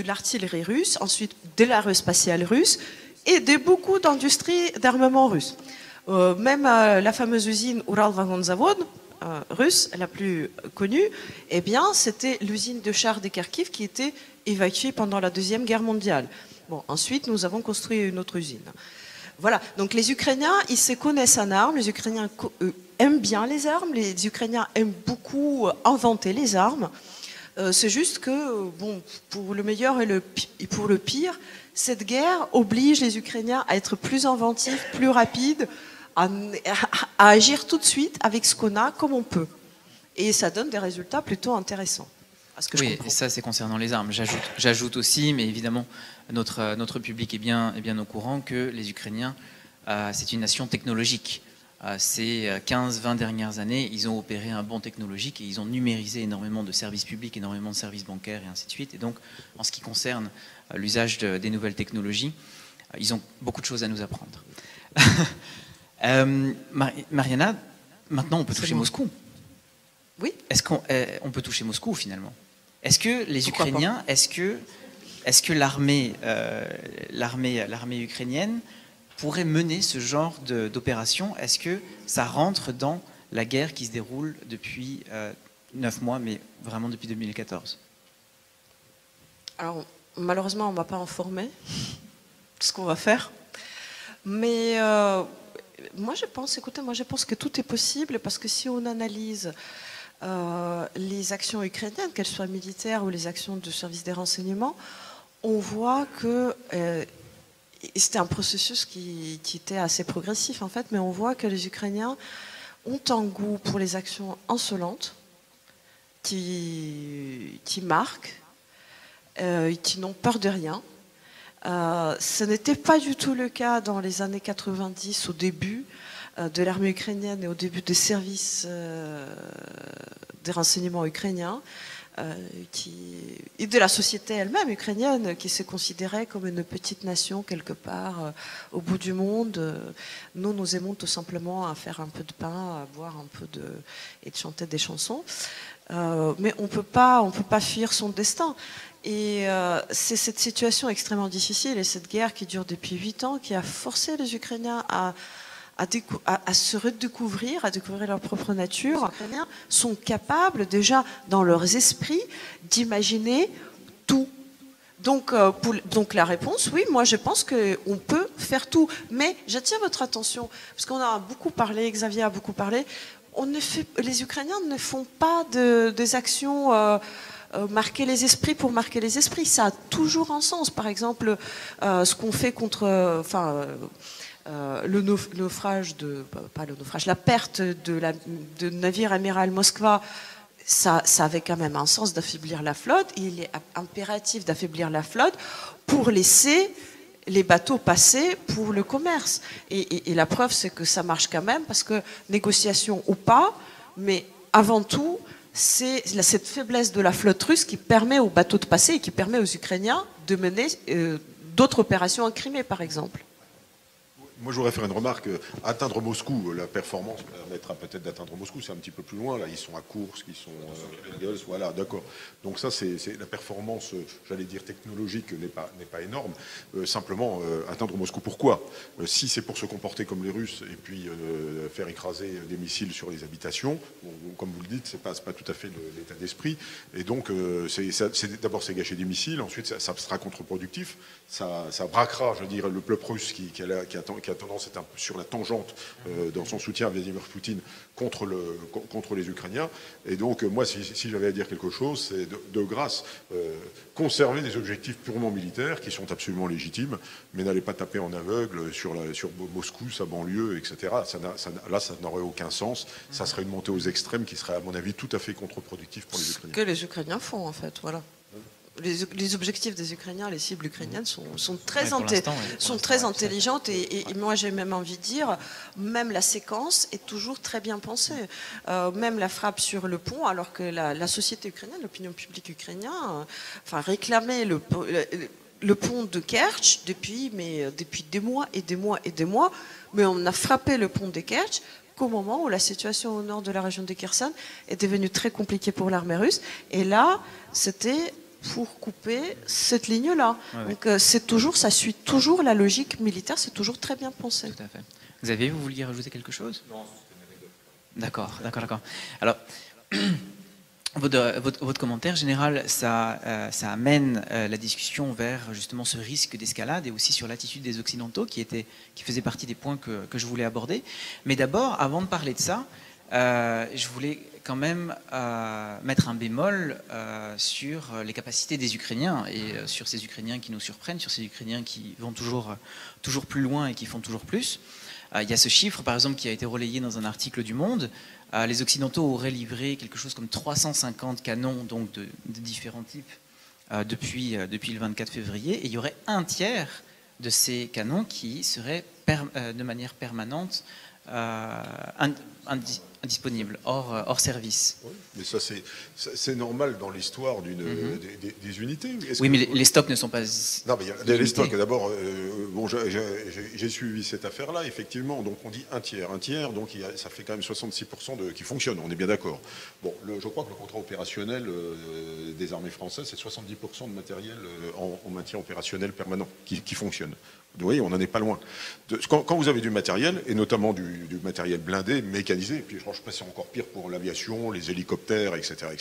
l'artillerie russe, ensuite de l'aérospatiale russe et de beaucoup d'industries d'armement russe. Même la fameuse usine Uralvagonzavod russe, la plus connue, eh bien, c'était l'usine de chars des Kharkiv qui était évacuée pendant la Deuxième Guerre mondiale. Bon, ensuite, nous avons construit une autre usine. Voilà, donc les Ukrainiens, ils se connaissent en armes, les Ukrainiens aiment bien les armes, les Ukrainiens aiment beaucoup inventer les armes. C'est juste que, bon, pour le meilleur et pour le pire, cette guerre oblige les Ukrainiens à être plus inventifs, plus rapides, à agir tout de suite avec ce qu'on a, comme on peut. Et ça donne des résultats plutôt intéressants. à ce que je Oui, comprends. et ça c'est concernant les armes. J'ajoute aussi, mais évidemment notre public est bien au courant que les Ukrainiens, c'est une nation technologique. Ces 15-20 dernières années, ils ont opéré un bond technologique et ils ont numérisé énormément de services publics, énormément de services bancaires et ainsi de suite. Et donc, en ce qui concerne l'usage des nouvelles technologies, ils ont beaucoup de choses à nous apprendre. Mariana, maintenant on peut toucher Moscou. Oui. Est-ce qu'on peut toucher Moscou finalement? Est-ce que les Pourquoi Ukrainiens, est-ce que l'armée ukrainienne pourrait mener ce genre d'opération? Est-ce que ça rentre dans la guerre qui se déroule depuis 9 mois, mais vraiment depuis 2014? Alors, malheureusement, on ne m'a pas informé de ce qu'on va faire. Mais moi, je pense que tout est possible, parce que si on analyse les actions ukrainiennes, qu'elles soient militaires ou les actions de service des renseignements, on voit que c'était un processus qui était assez progressif en fait, mais on voit que les Ukrainiens ont un goût pour les actions insolentes, qui marquent, qui n'ont peur de rien. Ce n'était pas du tout le cas dans les années 90, au début de l'armée ukrainienne et au début des services des renseignements ukrainiens. Et de la société elle-même ukrainienne, qui se considérait comme une petite nation quelque part au bout du monde. Nous aimons tout simplement à faire un peu de pain, à boire un peu et de chanter des chansons. Mais on peut pas fuir son destin. Et c'est cette situation extrêmement difficile et cette guerre qui dure depuis 8 ans qui a forcé les Ukrainiens à se redécouvrir, à découvrir leur propre nature. Les Ukrainiens sont capables déjà dans leurs esprits d'imaginer tout. Donc la réponse, oui, moi je pense qu'on peut faire tout. Mais j'attire votre attention, parce qu'on a beaucoup parlé, Xavier a beaucoup parlé, les Ukrainiens ne font pas des actions... marquer les esprits pour marquer les esprits, ça a toujours un sens. Par exemple, ce qu'on fait contre... la perte de navire amiral Moskva, ça avait quand même un sens d'affaiblir la flotte. Il est impératif d'affaiblir la flotte pour laisser les bateaux passer pour le commerce. Et la preuve, c'est que ça marche quand même, parce que négociation ou pas, mais avant tout, c'est cette faiblesse de la flotte russe qui permet aux bateaux de passer et qui permet aux Ukrainiens de mener d'autres opérations en Crimée, par exemple. Moi, je voudrais faire une remarque. Atteindre Moscou, la performance permettra peut-être d'atteindre Moscou. C'est un petit peu plus loin. Là, ils sont à Koursk, ils sont voilà, d'accord. Donc ça, c'est la performance, j'allais dire technologique, n'est pas énorme. Simplement, atteindre Moscou. Pourquoi? Si c'est pour se comporter comme les Russes et puis faire écraser des missiles sur les habitations, bon, comme vous le dites, c'est pas tout à fait l'état d'esprit. Et donc, d'abord, c'est gâcher des missiles. Ensuite, ça sera contre-productif. Ça braquera, je veux dire, le peuple russe qui a tendance à être un peu sur la tangente dans son soutien à Vladimir Poutine contre les Ukrainiens. Et donc, moi, si j'avais à dire quelque chose, c'est de grâce conserver des objectifs purement militaires qui sont absolument légitimes, mais n'allez pas taper en aveugle sur Moscou, sa banlieue, etc. Là, ça n'aurait aucun sens. Ça serait une montée aux extrêmes qui serait, à mon avis, tout à fait contre-productif pour les Ukrainiens. Ce que les Ukrainiens font, en fait, voilà. Les objectifs des Ukrainiens, les cibles ukrainiennes sont très intelligentes et moi j'ai même envie de dire, même la séquence est toujours très bien pensée. Même la frappe sur le pont, alors que la société ukrainienne, l'opinion publique ukrainienne, réclamait le pont de Kerch depuis des mois et des mois et des mois, mais on a frappé le pont de Kerch qu'au moment où la situation au nord de la région de Kherson est devenue très compliquée pour l'armée russe. Et là, c'était pour couper cette ligne-là. Ouais, donc ça suit toujours la logique militaire, c'est toujours très bien pensé. Tout à fait. Xavier, vous vouliez rajouter quelque chose? Non, c'était une anecdote. D'accord. Alors, votre commentaire général, ça amène la discussion vers justement ce risque d'escalade et aussi sur l'attitude des Occidentaux qui faisait partie des points que je voulais aborder. Mais d'abord, avant de parler de ça, je voulais quand même mettre un bémol sur les capacités des Ukrainiens et sur ces Ukrainiens qui nous surprennent, sur ces Ukrainiens qui vont toujours plus loin et qui font toujours plus. Il y a ce chiffre, par exemple, qui a été relayé dans un article du Monde. Les Occidentaux auraient livré quelque chose comme 350 canons, donc de différents types, depuis le 24 février. Et il y aurait un tiers de ces canons qui seraient de manière permanente indisponible, hors service. Oui, mais ça, c'est normal dans l'histoire des unités. Oui, mais les stocks ne sont pas... Non, mais il y a les stocks. D'abord, bon, j'ai suivi cette affaire-là, effectivement. Donc, on dit un tiers. Un tiers, donc ça fait quand même 66% qui fonctionnent. On est bien d'accord. Bon, je crois que le contrat opérationnel des armées françaises, c'est 70% de matériel en maintien opérationnel permanent qui fonctionne. Vous voyez, on n'en est pas loin. Quand vous avez du matériel, et notamment du matériel blindé, mécanisé, et puis je pense que c'est encore pire pour l'aviation, les hélicoptères, etc.,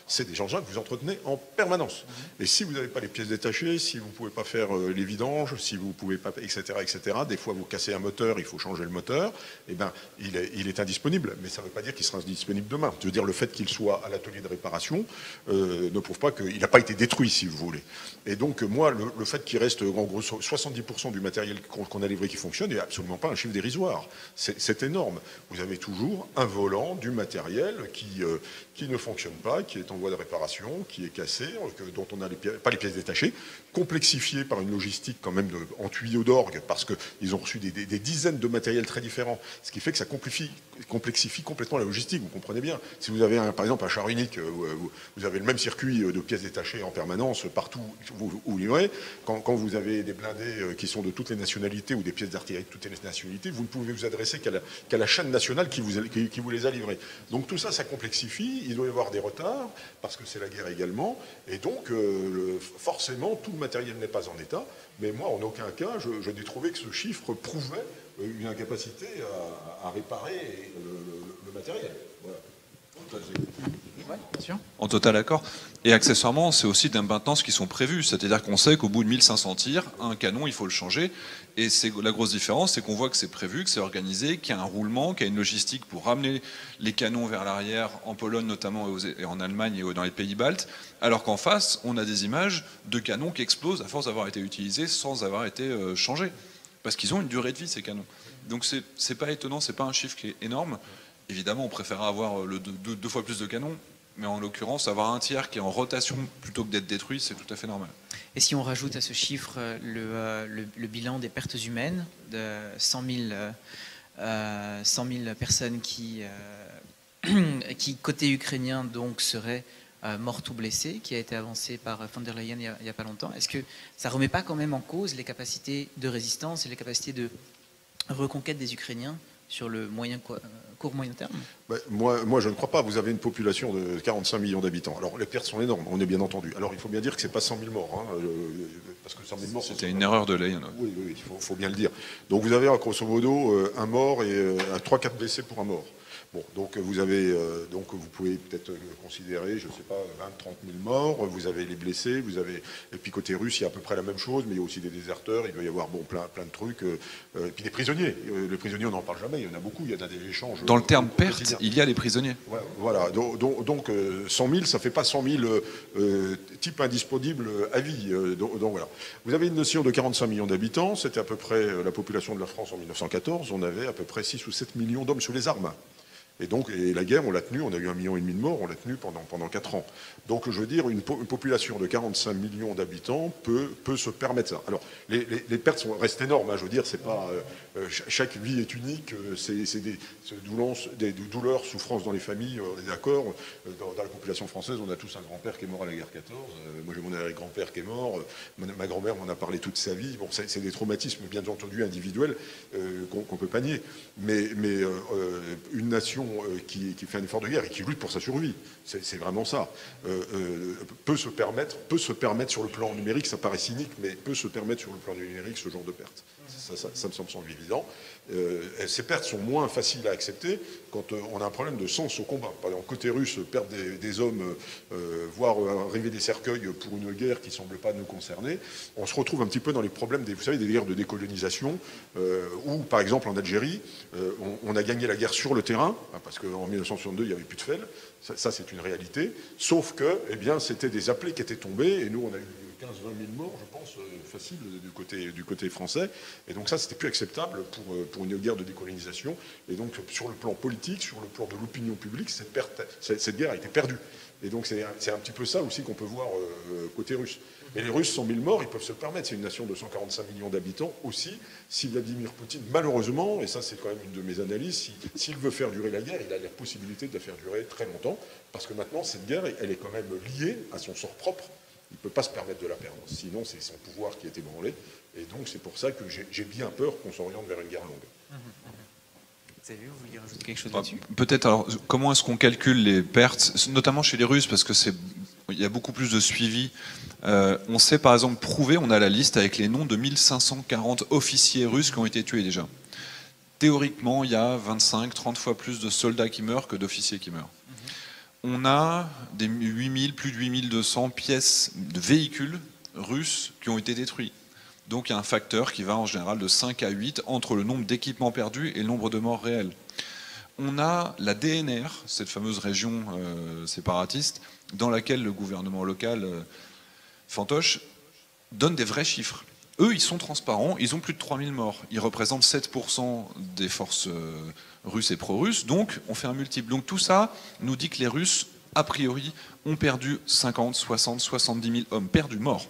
c'est des engins que vous entretenez en permanence. Et si vous n'avez pas les pièces détachées, si vous ne pouvez pas faire les vidanges, si vous ne pouvez pas, etc., des fois vous cassez un moteur, il faut changer le moteur, eh ben, il est indisponible. Mais ça ne veut pas dire qu'il sera indisponible demain. Je veux dire, le fait qu'il soit à l'atelier de réparation ne prouve pas qu'il n'a pas été détruit, si vous voulez. Et donc, moi, le fait qu'il reste en gros 70% du matériel qu'on a livré qui fonctionne n'est absolument pas un chiffre dérisoire. C'est énorme. Vous avez toujours un volant du matériel qui ne fonctionne pas, qui est en voie de réparation, qui est cassé, dont on n'a pas les pièces détachées, complexifié par une logistique quand même en tuyaux d'orgue, parce qu'ils ont reçu des dizaines de matériels très différents, ce qui fait que ça complexifie complètement la logistique, vous comprenez bien. Si vous avez par exemple un char unique, vous avez le même circuit de pièces détachées en permanence partout où vous livrez, quand vous avez des blindés qui sont de toutes les nationalités ou des pièces d'artillerie de toutes les nationalités, vous ne pouvez vous adresser qu'à la chaîne nationale qui vous les a livrés. Donc tout ça, ça complexifie, il doit y avoir des retards, parce que c'est la guerre également, et donc forcément tout le matériel n'est pas en état, mais moi en aucun cas je n'ai trouvé que ce chiffre prouvait une incapacité à réparer le matériel. Voilà. Ouais, bien sûr. En total accord. Et accessoirement, c'est aussi des maintenances qui sont prévues. C'est-à-dire qu'on sait qu'au bout de 1500 tirs, un canon, il faut le changer. Et la grosse différence, c'est qu'on voit que c'est prévu, que c'est organisé, qu'il y a un roulement, qu'il y a une logistique pour ramener les canons vers l'arrière, en Pologne notamment, et en Allemagne et dans les pays baltes. Alors qu'en face, on a des images de canons qui explosent à force d'avoir été utilisés sans avoir été changés. Parce qu'ils ont une durée de vie, ces canons. Donc c'est pas étonnant, c'est pas un chiffre qui est énorme. Évidemment, on préférerait avoir deux fois plus de canons, mais en l'occurrence, avoir un tiers qui est en rotation plutôt que d'être détruit, c'est tout à fait normal. Et si on rajoute à ce chiffre le bilan des pertes humaines de 100 000 personnes qui, côté ukrainien, donc, seraient mortes ou blessées, qui a été avancé par von der Leyen il n'y a pas longtemps, est-ce que ça ne remet pas quand même en cause les capacités de résistance et les capacités de reconquête des Ukrainiens sur le court-moyen terme? Moi, je ne crois pas. Vous avez une population de 45 millions d'habitants. Alors, les pertes sont énormes, on est bien entendu. Alors, il faut bien dire que ce n'est pas 100 000 morts. Hein, parce que 100 000 morts... C'était une erreur de Leyen. Oui, il faut bien le dire. Donc, vous avez, grosso modo, un mort et 3-4 blessés pour un mort. Bon, donc vous pouvez peut-être considérer, je ne sais pas, 20-30 000 morts, vous avez les blessés, et puis côté russe, il y a à peu près la même chose, mais il y a aussi des déserteurs, il doit y avoir plein de trucs, et puis des prisonniers. Les prisonniers, on n'en parle jamais, il y en a beaucoup, il y en a des échanges. Dans le terme perte, il y a les prisonniers. Ouais, voilà, donc 100 000, ça ne fait pas 100 000 types indisponibles à vie. Donc voilà. Vous avez une notion de 45 millions d'habitants, c'était à peu près la population de la France en 1914, on avait à peu près 6 ou 7 millions d'hommes sous les armes. Et la guerre, on l'a tenue, on a eu 1,5 million de morts, on l'a tenue pendant 4 ans. Donc je veux dire, une population de 45 millions d'habitants peut se permettre ça. Alors les pertes restent énormes, hein, je veux dire, c'est pas chaque vie est unique, c'est des douleurs, souffrances dans les familles, on est d'accord. Dans la population française, on a tous un grand-père qui est mort à la guerre 14, moi j'ai mon arrière-grand-père qui est mort, ma grand-mère m'en a parlé toute sa vie. Bon, c'est des traumatismes bien entendu individuels qu'on peut pas nier, mais une nation qui fait un effort de guerre et qui lutte pour sa survie, c'est vraiment ça, peut se permettre sur le plan numérique, ça paraît cynique, mais peut se permettre sur le plan numérique ce genre de pertes. Ça me semble évident. Ces pertes sont moins faciles à accepter quand on a un problème de sens au combat. Par exemple, côté russe, perdre des hommes, voire arriver des cercueils pour une guerre qui ne semble pas nous concerner, on se retrouve un petit peu dans les problèmes des guerres de décolonisation, où par exemple en Algérie, on a gagné la guerre sur le terrain, hein, parce qu'en 1962, il n'y avait plus de FEL, ça c'est une réalité, sauf que eh bien, c'était des appelés qui étaient tombés, et nous on a eu 15-20 000 morts, je pense, facile du côté français, et donc ça c'était plus acceptable pour une guerre de décolonisation, et donc sur le plan politique, sur le plan de l'opinion publique, cette guerre a été perdue. Et donc c'est un petit peu ça aussi qu'on peut voir côté russe. Mais les Russes, 100 000 morts, ils peuvent se le permettre. C'est une nation de 145 millions d'habitants aussi. Si Vladimir Poutine, malheureusement, et ça c'est quand même une de mes analyses, s'il veut faire durer la guerre, il a la possibilité de la faire durer très longtemps, parce que maintenant cette guerre, elle est quand même liée à son sort propre. Il ne peut pas se permettre de la perdre. Sinon, c'est son pouvoir qui est ébranlé. Et donc c'est pour ça que j'ai bien peur qu'on s'oriente vers une guerre longue. Vous vouliez rajouter quelque chose là-dessus ? Peut-être, alors, comment est-ce qu'on calcule les pertes, notamment chez les Russes, parce que il y a beaucoup plus de suivi. On sait par exemple prouver, on a la liste avec les noms de 1540 officiers russes qui ont été tués déjà. Théoriquement, il y a 25-30 fois plus de soldats qui meurent que d'officiers qui meurent. On a plus de 8200 pièces de véhicules russes qui ont été détruits. Donc il y a un facteur qui va en général de 5 à 8 entre le nombre d'équipements perdus et le nombre de morts réels. On a la DNR, cette fameuse région séparatiste, dans laquelle le gouvernement local fantoche donne des vrais chiffres. Eux, ils sont transparents, ils ont plus de 3000 morts. Ils représentent 7% des forces russes et pro-russes, donc on fait un multiple. Donc tout ça nous dit que les Russes, a priori, ont perdu 50, 60, 70 000 hommes perdus, morts,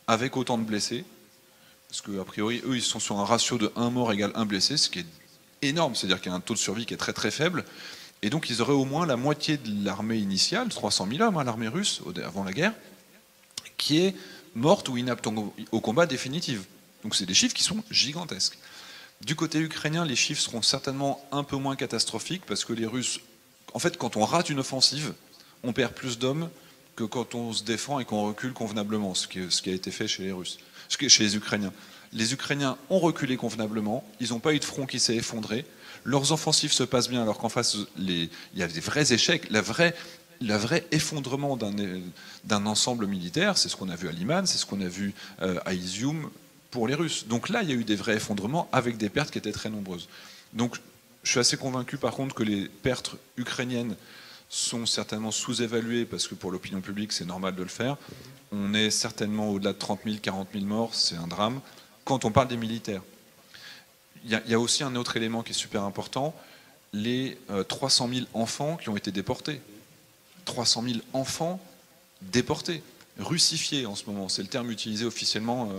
avec autant de blessés. Parce qu'a priori, eux, ils sont sur un ratio de 1 mort égale 1 blessé, ce qui est énorme, c'est-à-dire qu'il y a un taux de survie qui est très très faible. Et donc ils auraient au moins la moitié de l'armée initiale, 300 000 hommes, hein, l'armée russe, avant la guerre, qui est morte ou inapte au combat définitif. Donc c'est des chiffres qui sont gigantesques. Du côté ukrainien, les chiffres seront certainement un peu moins catastrophiques, parce que les Russes, en fait, quand on rate une offensive, on perd plus d'hommes que quand on se défend et qu'on recule convenablement, ce qui a été fait chez les Russes. Chez les Ukrainiens. Les Ukrainiens ont reculé convenablement, ils n'ont pas eu de front qui s'est effondré, leurs offensives se passent bien alors qu'en face, il y a des vrais échecs, le vrai effondrement d'un ensemble militaire, c'est ce qu'on a vu à Liman, c'est ce qu'on a vu à Izium pour les Russes. Donc là, il y a eu des vrais effondrements avec des pertes qui étaient très nombreuses. Donc je suis assez convaincu par contre que les pertes ukrainiennes sont certainement sous-évaluées, parce que pour l'opinion publique, c'est normal de le faire. On est certainement au-delà de 30 000, 40 000 morts, c'est un drame. Quand on parle des militaires, il y a aussi un autre élément qui est super important, les 300 000 enfants qui ont été déportés. 300 000 enfants déportés, russifiés en ce moment, c'est le terme utilisé officiellement,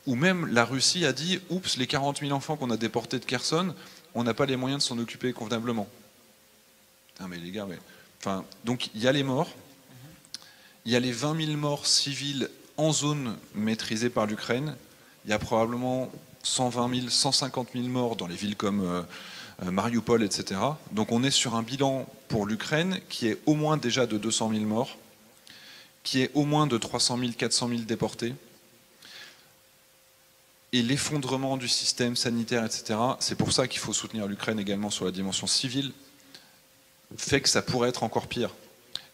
où même la Russie a dit « Oups, les 40 000 enfants qu'on a déportés de Kherson, on n'a pas les moyens de s'en occuper convenablement. » Mais les gars, enfin, donc il y a les morts, il y a les 20 000 morts civils en zone maîtrisée par l'Ukraine, il y a probablement 120 000, 150 000 morts dans les villes comme Mariupol, etc. Donc on est sur un bilan pour l'Ukraine qui est au moins déjà de 200 000 morts, qui est au moins de 300 000, 400 000 déportés. Et l'effondrement du système sanitaire, etc., c'est pour ça qu'il faut soutenir l'Ukraine également sur la dimension civile, fait que ça pourrait être encore pire.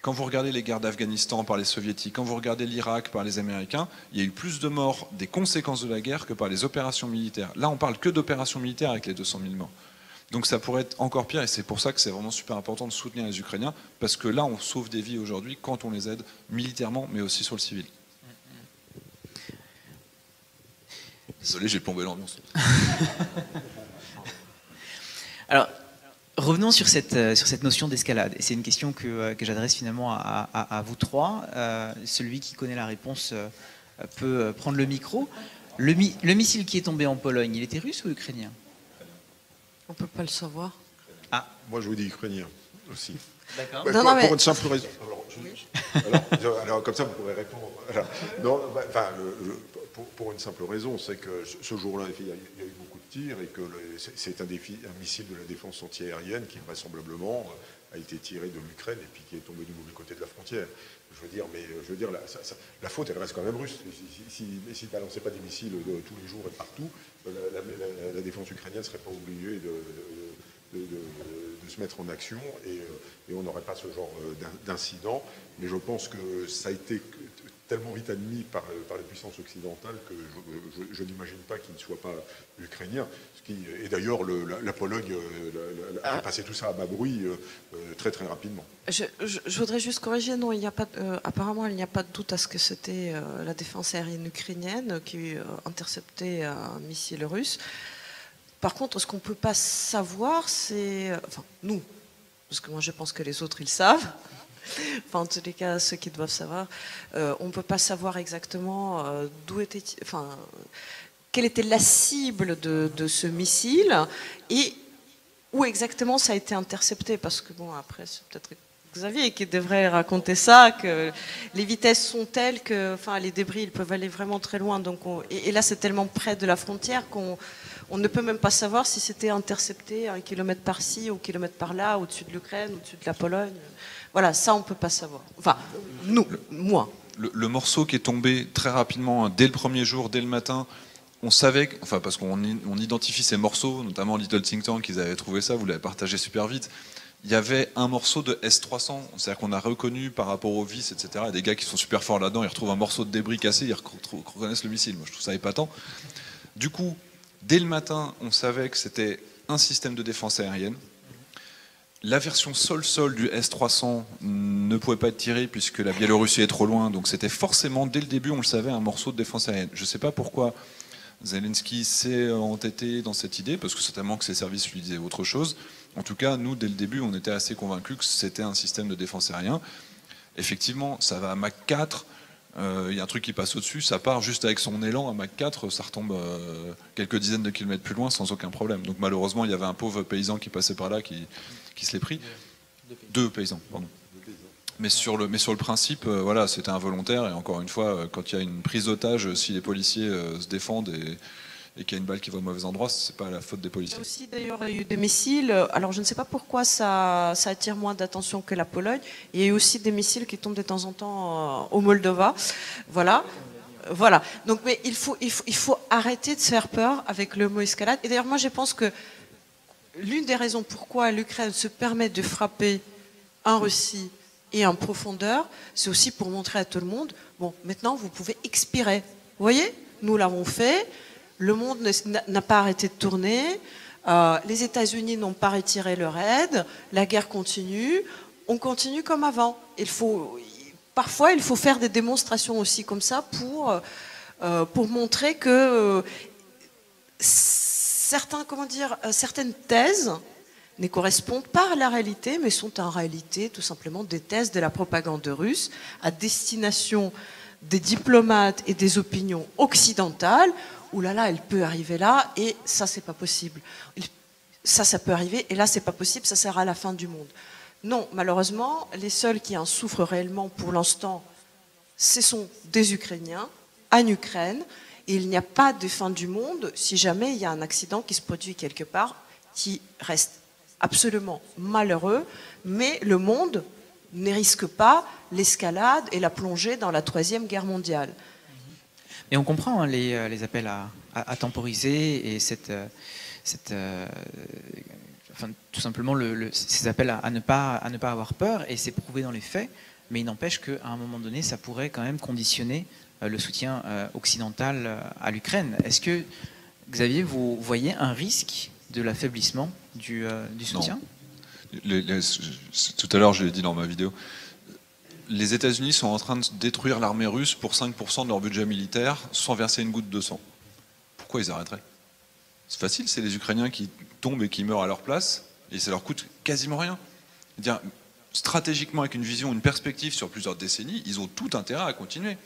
Quand vous regardez les guerres d'Afghanistan par les soviétiques, quand vous regardez l'Irak par les Américains, il y a eu plus de morts des conséquences de la guerre que par les opérations militaires. Là, on parle que d'opérations militaires avec les 200 000 morts. Donc ça pourrait être encore pire, et c'est pour ça que c'est vraiment super important de soutenir les Ukrainiens, parce que là, on sauve des vies aujourd'hui quand on les aide militairement, mais aussi sur le civil. Désolé, j'ai plombé l'ambiance. Alors, revenons sur cette notion d'escalade. Et c'est une question que j'adresse finalement à vous trois. Celui qui connaît la réponse peut prendre le micro. Le missile qui est tombé en Pologne, il était russe ou ukrainien? On ne peut pas le savoir. Ah. Moi, je vous dis ukrainien aussi. D'accord. Pour une simple raison. Alors, comme ça, vous pourrez répondre. Non, pour une simple raison, c'est que ce jour-là, il y a eu beaucoup de tirs et que c'est un missile de la défense antiaérienne qui vraisemblablement a été tiré de l'Ukraine et puis qui est tombé du mauvais côté de la frontière. Je veux dire, la faute, elle reste quand même russe. S'ils ne balançaient pas des missiles tous les jours et partout, la défense ukrainienne ne serait pas obligée de de se mettre en action et on n'aurait pas ce genre d'incident. Mais je pense que ça a été tellement vite admis par les puissances occidentales que je n'imagine pas qu'il ne soit pas ukrainien. Et d'ailleurs, la Pologne a passé tout ça à bas bruit très très rapidement. Je voudrais juste corriger, non, il n'y a pas, apparemment il n'y a pas de doute à ce que c'était la défense aérienne ukrainienne qui interceptait un missile russe. Par contre, ce qu'on ne peut pas savoir, c'est... Enfin, nous, parce que moi je pense que les autres, ils savent. Enfin, en tous les cas, ceux qui doivent savoir, on ne peut pas savoir exactement d'où était... Enfin, quelle était la cible de ce missile et où exactement ça a été intercepté. Parce que, bon, après, c'est peut-être Xavier qui devrait raconter ça, que les vitesses sont telles que enfin, les débris, ils peuvent aller vraiment très loin. Donc et là, c'est tellement près de la frontière qu'on ne peut même pas savoir si c'était intercepté à 1 kilomètre par-ci ou kilomètre par-là, au-dessus de l'Ukraine, au-dessus de la Pologne. Voilà, ça, on ne peut pas savoir. Enfin, nous, moi. Le morceau qui est tombé très rapidement, dès le premier jour, dès le matin, on savait, enfin parce qu'on identifie ces morceaux, notamment Little Think Tank, ils avaient trouvé ça, vous l'avez partagé super vite. Il y avait un morceau de S-300, c'est-à-dire qu'on a reconnu par rapport aux vis, etc. Des gars qui sont super forts là-dedans, ils retrouvent un morceau de débris cassé, ils reconnaissent le missile. Moi, je trouve ça épatant. Du coup, dès le matin, on savait que c'était un système de défense aérienne. La version sol-sol du S-300 ne pouvait pas être tirée puisque la Biélorussie est trop loin, donc c'était forcément, dès le début, on le savait, un morceau de défense aérienne. Je ne sais pas pourquoi Zelensky s'est entêté dans cette idée, parce que certainement que ses services lui disaient autre chose. En tout cas, nous, dès le début, on était assez convaincus que c'était un système de défense aérien. Effectivement, ça va à Mach 4, il y a un truc qui passe au-dessus, ça part juste avec son élan à Mach 4, ça retombe quelques dizaines de kilomètres plus loin sans aucun problème. Donc malheureusement, il y avait un pauvre paysan qui passait par là qui se l'est pris. Deux paysans, pardon. Mais sur le principe, voilà, c'était involontaire. Et encore une fois, quand il y a une prise d'otage, si les policiers se défendent et qu'il y a une balle qui va au mauvais endroit, c'est pas la faute des policiers. Il y a aussi d'ailleurs eu des missiles. Alors je ne sais pas pourquoi ça attire moins d'attention que la Pologne. Il y a eu aussi des missiles qui tombent de temps en temps au Moldova. Voilà. Voilà. Donc, mais il faut arrêter de se faire peur avec le mot escalade. Et d'ailleurs, moi, je pense que l'une des raisons pourquoi l'Ukraine se permet de frapper en Russie et en profondeur, c'est aussi pour montrer à tout le monde, bon, maintenant, vous pouvez expirer. Vous voyez, nous l'avons fait, le monde n'a pas arrêté de tourner, les États-Unis n'ont pas retiré leur aide, la guerre continue, on continue comme avant. Parfois, il faut faire des démonstrations aussi comme ça pour montrer que certaines thèses ne correspondent pas à la réalité, mais sont en réalité tout simplement des thèses de la propagande russe à destination des diplomates et des opinions occidentales. Ouh là là, elle peut arriver là, et ça, c'est pas possible. Ça peut arriver, et là, c'est pas possible, ça sert à la fin du monde. Non, malheureusement, les seuls qui en souffrent réellement pour l'instant, ce sont des Ukrainiens en Ukraine, et il n'y a pas de fin du monde si jamais il y a un accident qui se produit quelque part qui reste absolument malheureux, mais le monde ne risque pas l'escalade et la plongée dans la Troisième Guerre mondiale. Mais on comprend hein, les appels à temporiser et enfin, tout simplement ces appels à ne pas avoir peur, et c'est prouvé dans les faits, mais il n'empêche qu'à un moment donné, ça pourrait quand même conditionner le soutien occidental à l'Ukraine. Est-ce que, Xavier, vous voyez un risque de l'affaiblissement du soutien ? Tout à l'heure, je l'ai dit dans ma vidéo, les États-Unis sont en train de détruire l'armée russe pour 5% de leur budget militaire sans verser une goutte de sang. Pourquoi ils arrêteraient ? C'est facile, c'est les Ukrainiens qui tombent et qui meurent à leur place, et ça leur coûte quasiment rien. C'est-à-dire, stratégiquement, avec une vision, une perspective sur plusieurs décennies, ils ont tout intérêt à continuer.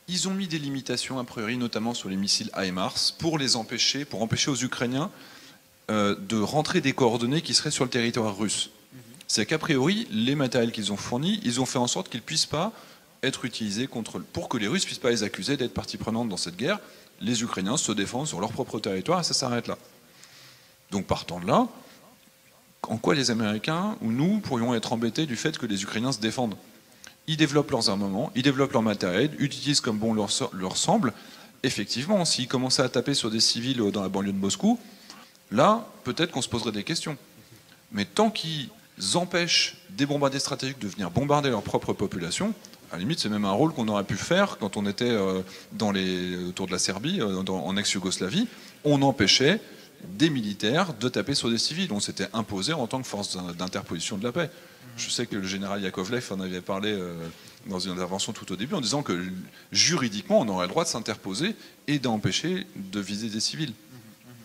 Ils ont mis des limitations, a priori, notamment sur les missiles HIMARS, pour empêcher aux Ukrainiens de rentrer des coordonnées qui seraient sur le territoire russe. C'est qu'a priori, les matériels qu'ils ont fournis, ils ont fait en sorte qu'ils ne puissent pas être utilisés pour que les Russes ne puissent pas les accuser d'être partie prenante dans cette guerre. Les Ukrainiens se défendent sur leur propre territoire et ça s'arrête là. Donc partant de là, en quoi les Américains ou nous pourrions être embêtés du fait que les Ukrainiens se défendent ? Ils développent leurs armements, ils développent leur matériel, utilisent comme bon leur semble. Effectivement, s'ils commençaient à taper sur des civils dans la banlieue de Moscou, là, peut-être qu'on se poserait des questions. Mais tant qu'ils empêchent des bombardiers stratégiques de venir bombarder leur propre population, à la limite, c'est même un rôle qu'on aurait pu faire quand on était autour de la Serbie, en ex-Yougoslavie. On empêchait des militaires de taper sur des civils. On s'était imposé en tant que force d'interposition de la paix. Je sais que le général Yakovlev en avait parlé dans une intervention tout au début en disant que juridiquement, on aurait le droit de s'interposer et d'empêcher de viser des civils.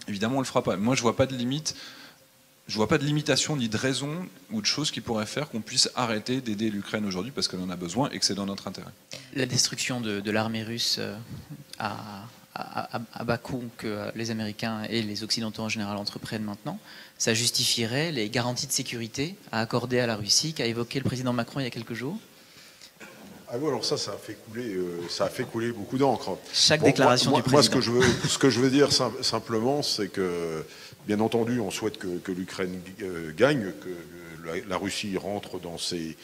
Évidemment, on ne le fera pas. Moi, je ne vois pas de limite. Je ne vois pas de limitation ni de raison ou de choses qui pourraient faire qu'on puisse arrêter d'aider l'Ukraine aujourd'hui parce qu'elle en a besoin et que c'est dans notre intérêt. La destruction de l'armée russe à bas coût que les Américains et les Occidentaux en général entreprennent maintenant, ça justifierait les garanties de sécurité à accorder à la Russie qu'a évoqué le président Macron il y a quelques jours? Ah oui, alors ça a fait couler beaucoup d'encre. Chaque déclaration du président. Moi, ce que je veux dire simplement, c'est que, bien entendu, on souhaite que l'Ukraine gagne, que la Russie rentre dans ses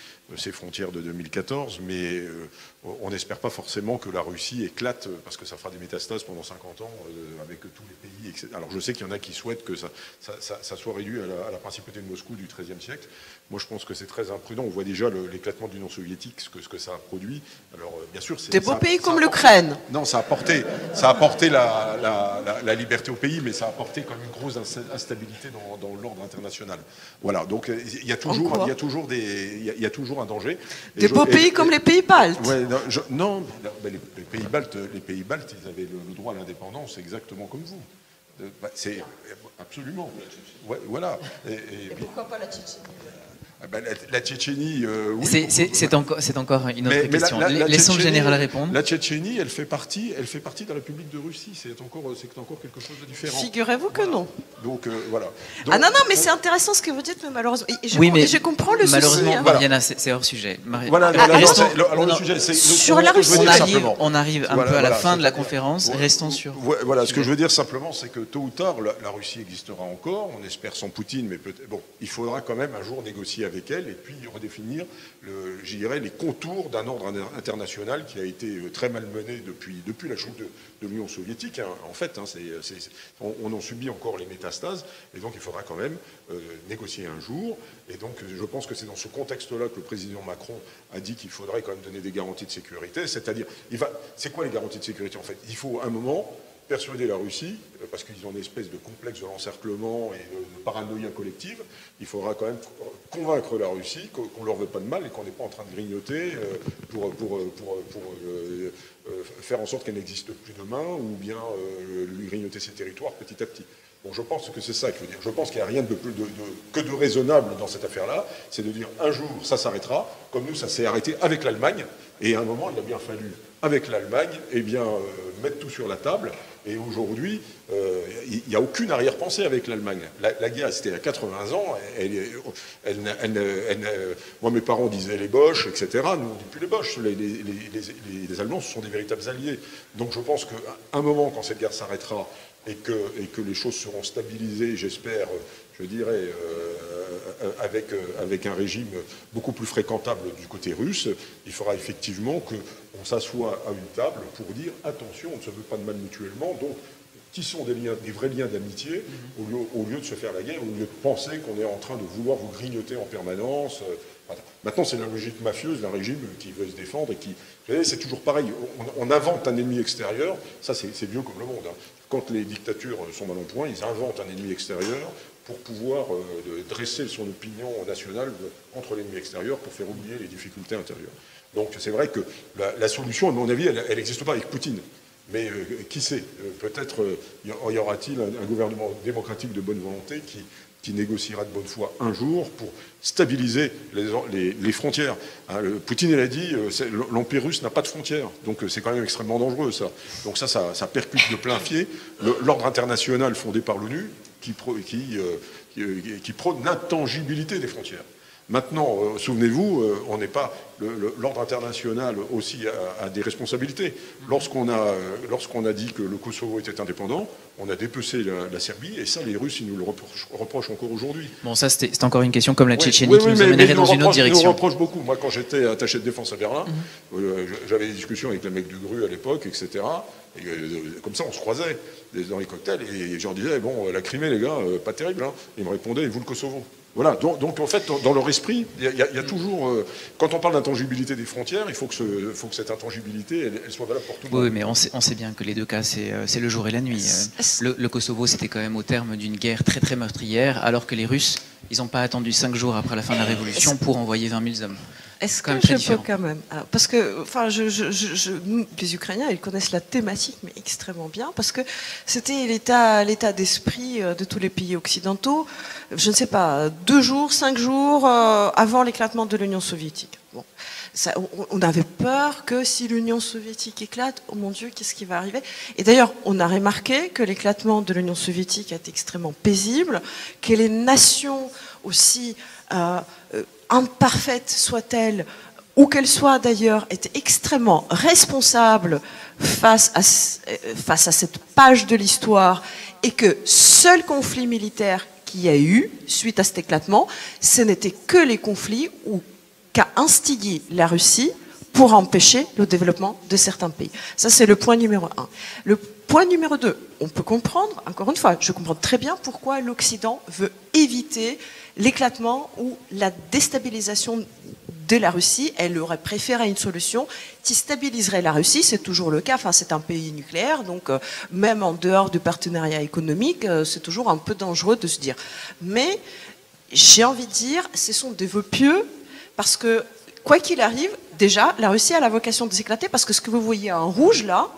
frontières de 2014, mais on n'espère pas forcément que la Russie éclate, parce que ça fera des métastases pendant 50 ans avec tous les pays, etc. Alors je sais qu'il y en a qui souhaitent que ça soit réduit à la principauté de Moscou du XIIIe siècle. Moi je pense que c'est très imprudent. On voit déjà l'éclatement de l'Union soviétique, ce que ça a produit. Alors bien sûr, des beaux pays comme l'Ukraine. Non, ça a apporté la liberté au pays, mais ça a apporté quand même une grosse instabilité dans l'ordre international. Voilà, donc il y a toujours un danger. Des beaux pays comme les pays baltes. Ouais, non, les pays baltes, ils avaient le droit à l'indépendance exactement comme vous. C'est absolument. Ouais, voilà. Et pourquoi pas la Tchétchénie? La Tchétchénie, oui. C'est encore une autre question. Laissons le général répondre. La Tchétchénie, elle fait partie de la République de Russie. C'est encore quelque chose de différent. Figurez-vous que non. Donc voilà. Donc, non, mais c'est intéressant ce que vous dites, mais malheureusement, je comprends le malheureusement, souci. Mariana, c'est hors sujet. Voilà. Alors le sujet, c'est sur la Russie. On arrive un peu à la fin de la conférence. Restons sur. Voilà. Ce que je veux dire simplement, c'est que tôt ou tard, la Russie existera encore. On espère sans Poutine, mais peut-être. Bon, il faudra quand même un jour négocier avec elle et puis redéfinir, je dirais, les contours d'un ordre international qui a été très malmené depuis la chute de l'Union soviétique. En fait, on en subit encore les métastases, et donc il faudra quand même négocier un jour. Et donc je pense que c'est dans ce contexte-là que le président Macron a dit qu'il faudrait quand même donner des garanties de sécurité. C'est-à-dire, c'est quoi les garanties de sécurité en fait? Il faut un moment persuader la Russie, parce qu'ils ont une espèce de complexe de l'encerclement et de paranoïa collective, il faudra quand même convaincre la Russie qu'on leur veut pas de mal et qu'on n'est pas en train de grignoter pour faire en sorte qu'elle n'existe plus demain, ou bien lui grignoter ses territoires petit à petit. Bon, je pense que c'est ça qu'il faut dire. Je pense qu'il n'y a rien que de raisonnable dans cette affaire-là, c'est de dire un jour ça s'arrêtera, comme nous ça s'est arrêté avec l'Allemagne, et à un moment il a bien fallu, avec l'Allemagne, mettre tout sur la table. Et aujourd'hui, il n'y a aucune arrière-pensée avec l'Allemagne. La guerre, c'était à 80 ans. Moi, mes parents disaient les Boches, etc. Nous, on ne dit plus les Boches. Les Allemands, ce sont des véritables alliés. Donc je pense qu'à un moment, quand cette guerre s'arrêtera et que les choses seront stabilisées, j'espère, je dirais, avec un régime beaucoup plus fréquentable du côté russe, il faudra effectivement qu'on s'assoie à une table pour dire attention, on ne se veut pas de mal mutuellement, donc tissons des vrais liens d'amitié au lieu de se faire la guerre, au lieu de penser qu'on est en train de vouloir vous grignoter en permanence. Maintenant, c'est la logique mafieuse d'un régime qui veut se défendre et qui... Vous savez, c'est toujours pareil. On invente un ennemi extérieur. Ça, c'est vieux comme le monde. Quand les dictatures sont mal en point, ils inventent un ennemi extérieur pour pouvoir dresser son opinion nationale contre l'ennemi extérieur pour faire oublier les difficultés intérieures. Donc c'est vrai que la solution, à mon avis, elle n'existe pas avec Poutine. Mais qui sait, peut-être y aura-t-il un gouvernement démocratique de bonne volonté qui négociera de bonne foi un jour pour stabiliser les frontières. Poutine, il a dit, l'Empire russe n'a pas de frontières, donc c'est quand même extrêmement dangereux, ça. Donc ça percute de plein pied l'ordre international fondé par l'ONU qui prône l'intangibilité des frontières. Maintenant, souvenez-vous, on n'est pas l'ordre international aussi a des responsabilités. Lorsqu'on a dit que le Kosovo était indépendant, on a dépecé la Serbie, et ça, les Russes, ils nous le reprochent encore aujourd'hui. Bon, ça, c'est encore une question comme la Tchétchénie qui nous amènerait dans une autre direction. Ils nous reprochent beaucoup. Moi, quand j'étais attaché de défense à Berlin, j'avais des discussions avec les mecs du GRU à l'époque, etc. Et comme ça, on se croisait dans les cocktails, et je leur disais, bon, la Crimée, les gars, pas terrible. Hein. Ils me répondaient, et vous, le Kosovo? Voilà, donc en fait, dans leur esprit, il y a toujours... quand on parle d'intangibilité des frontières, il faut que cette intangibilité, elle soit valable pour tout le monde. Oui, mais on sait bien que les deux cas, c'est le jour et la nuit. Le Kosovo, c'était quand même au terme d'une guerre très très meurtrière, alors que les Russes, ils n'ont pas attendu 5 jours après la fin de la Révolution pour envoyer 20 000 hommes. Est-ce que je peux quand même... Parce que, enfin, nous, les Ukrainiens, ils connaissent la thématique, mais extrêmement bien, parce que c'était l'état d'esprit de tous les pays occidentaux, je ne sais pas, 2 jours, 5 jours avant l'éclatement de l'Union soviétique. Bon. Ça, on avait peur que si l'Union soviétique éclate, oh mon Dieu, qu'est-ce qui va arriver? Et d'ailleurs, on a remarqué que l'éclatement de l'Union soviétique a été extrêmement paisible, que les nations aussi... imparfaite soit-elle, ou qu'elle soit d'ailleurs, était extrêmement responsable face à cette page de l'histoire, et que seul conflit militaire qu'il y a eu suite à cet éclatement, ce n'était que les conflits qu'a instigé la Russie pour empêcher le développement de certains pays. Ça, c'est le point numéro 1. Le point numéro 2, on peut comprendre, encore une fois, je comprends très bien pourquoi l'Occident veut éviter l'éclatement ou la déstabilisation de la Russie. Elle aurait préféré une solution qui stabiliserait la Russie, c'est toujours le cas, enfin, c'est un pays nucléaire, donc même en dehors du partenariat économique, c'est toujours un peu dangereux de se dire. Mais j'ai envie de dire, ce sont des vœux pieux, parce que quoi qu'il arrive, déjà, la Russie a la vocation de s'éclater, parce que ce que vous voyez en rouge là,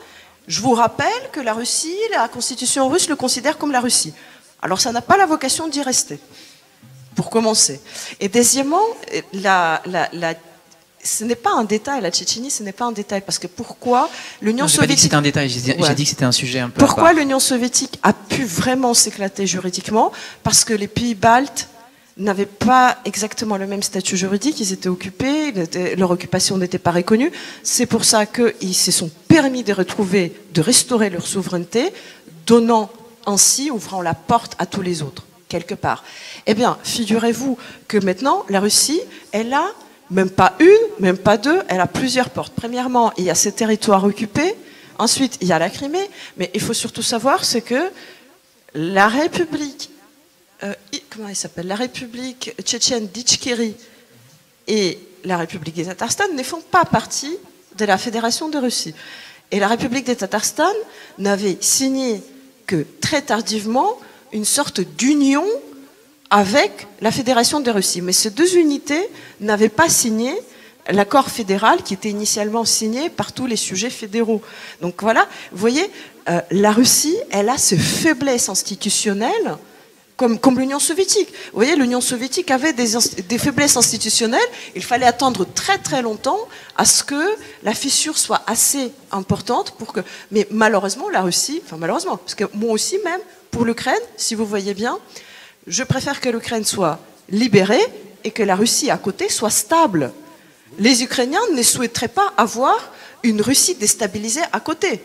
je vous rappelle que la Russie, la constitution russe le considère comme la Russie. Alors ça n'a pas la vocation d'y rester, pour commencer. Et deuxièmement, ce n'est pas un détail, la Tchétchénie, ce n'est pas un détail, parce que pourquoi l'Union soviétique... J'ai pas dit que c'était un détail, j'ai dit que c'était un sujet un peu... Pourquoi l'Union soviétique a pu vraiment s'éclater juridiquement? Parce que les pays baltes n'avaient pas exactement le même statut juridique, ils étaient occupés, leur occupation n'était pas reconnue. C'est pour ça qu'ils se sont permis de restaurer leur souveraineté, donnant ainsi, ouvrant la porte à tous les autres, quelque part. Eh bien, figurez-vous que maintenant, la Russie, elle a même pas une, même pas deux, elle a plusieurs portes. Premièrement, il y a ces territoires occupés, ensuite, il y a la Crimée, mais il faut surtout savoir, c'est que la République comment elle s'appelle? La République tchétchène d'Itchkérie et la République des Tatarstan ne font pas partie de la Fédération de Russie. Et la République des Tatarstan n'avait signé que très tardivement une sorte d'union avec la Fédération de Russie. Mais ces deux unités n'avaient pas signé l'accord fédéral qui était initialement signé par tous les sujets fédéraux. Donc voilà, vous voyez, la Russie, elle a ce faiblesse institutionnelle comme l'Union soviétique. Vous voyez, l'Union soviétique avait des faiblesses institutionnelles. Il fallait attendre très très longtemps à ce que la fissure soit assez importante pour que... Mais malheureusement, la Russie... Enfin malheureusement, parce que moi aussi même, pour l'Ukraine, si vous voyez bien, je préfère que l'Ukraine soit libérée et que la Russie à côté soit stable. Les Ukrainiens ne souhaiteraient pas avoir une Russie déstabilisée à côté.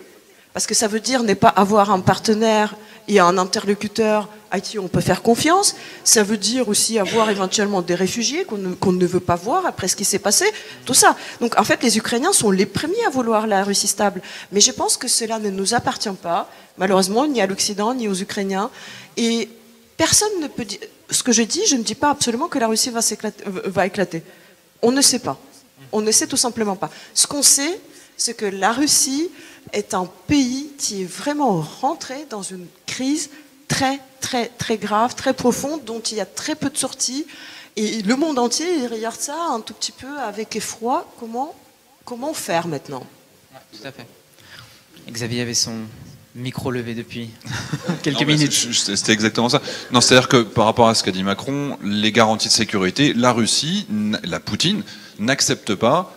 Parce que ça veut dire ne pas avoir un partenaire et un interlocuteur à qui on peut faire confiance. Ça veut dire aussi avoir éventuellement des réfugiés qu'on ne veut pas voir après ce qui s'est passé. Tout ça. Donc en fait, les Ukrainiens sont les premiers à vouloir la Russie stable. Mais je pense que cela ne nous appartient pas, malheureusement, ni à l'Occident, ni aux Ukrainiens. Et personne ne peut dire... Ce que je dis, je ne dis pas absolument que la Russie va éclater. On ne sait pas. On ne sait tout simplement pas. Ce qu'on sait, c'est que la Russie est un pays qui est vraiment rentré dans une crise très, très, très grave, très profonde, dont il y a très peu de sorties. Et le monde entier, il regarde ça un tout petit peu avec effroi. Comment faire maintenant? Tout à fait. Xavier avait son micro levé depuis quelques minutes. C'était exactement ça. Non, c'est-à-dire que par rapport à ce qu'a dit Macron, les garanties de sécurité, la Russie, la Poutine, n'accepte pas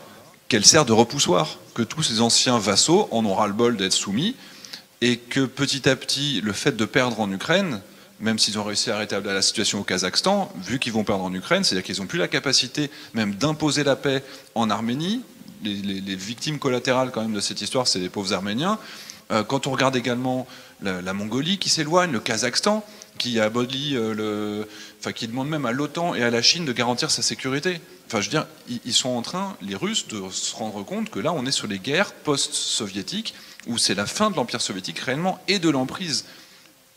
qu'elle sert de repoussoir, que tous ces anciens vassaux en ont ras-le-bol d'être soumis, et que petit à petit, le fait de perdre en Ukraine, même s'ils ont réussi à arrêter la situation au Kazakhstan, vu qu'ils vont perdre en Ukraine, c'est-à-dire qu'ils n'ont plus la capacité même d'imposer la paix en Arménie. Les victimes collatérales quand même de cette histoire, c'est les pauvres Arméniens. Quand on regarde également la Mongolie qui s'éloigne, le Kazakhstan qui abolit qui demande même à l'OTAN et à la Chine de garantir sa sécurité. Enfin, je veux dire, ils sont en train, les Russes, de se rendre compte que là, on est sur les guerres post-soviétiques, où c'est la fin de l'Empire soviétique réellement et de l'emprise.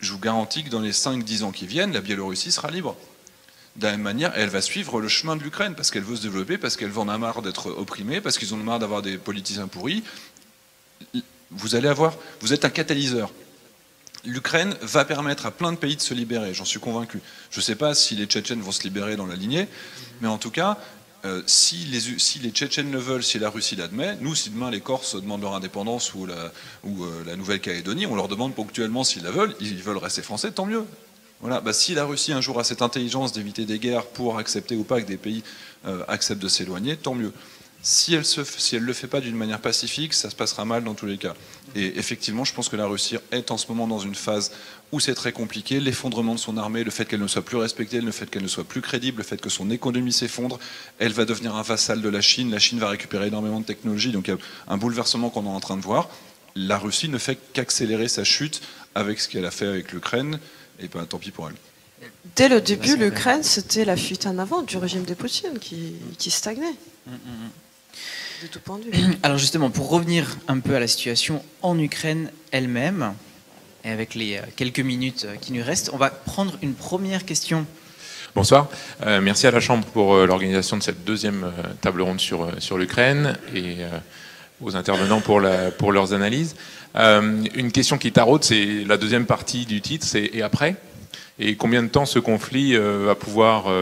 Je vous garantis que dans les 5-10 ans qui viennent, la Biélorussie sera libre. De la même manière, elle va suivre le chemin de l'Ukraine, parce qu'elle veut se développer, parce qu'elle en a marre d'être opprimée, parce qu'ils en ont marre d'avoir des politiciens pourris. Vous êtes un catalyseur. L'Ukraine va permettre à plein de pays de se libérer, j'en suis convaincu. Je ne sais pas si les Tchétchènes vont se libérer dans la lignée, mais en tout cas, si les Tchétchènes le veulent, si la Russie l'admet, nous, si demain les Corses demandent leur indépendance ou la Nouvelle-Calédonie, on leur demande ponctuellement s'ils la veulent, ils veulent rester français, tant mieux. Voilà. Si la Russie un jour a cette intelligence d'éviter des guerres pour accepter ou pas que des pays acceptent de s'éloigner, tant mieux. Si elle ne le fait pas d'une manière pacifique, ça se passera mal dans tous les cas. Et effectivement, je pense que la Russie est en ce moment dans une phase où c'est très compliqué. L'effondrement de son armée, le fait qu'elle ne soit plus respectée, le fait qu'elle ne soit plus crédible, le fait que son économie s'effondre, elle va devenir un vassal de la Chine. La Chine va récupérer énormément de technologies, donc il y a un bouleversement qu'on est en train de voir. La Russie ne fait qu'accélérer sa chute avec ce qu'elle a fait avec l'Ukraine, et ben, tant pis pour elle. Dès le début, l'Ukraine, c'était la fuite en avant du régime de Poutine qui stagnait. De tout point de vue. Alors justement, pour revenir un peu à la situation en Ukraine elle-même, et avec les quelques minutes qui nous restent, on va prendre une première question. Bonsoir. Merci à la Chambre pour l'organisation de cette deuxième table ronde sur l'Ukraine et aux intervenants pour leurs analyses. Une question qui taraude, c'est la deuxième partie du titre, c'est « Et après ?» Et combien de temps ce conflit va pouvoir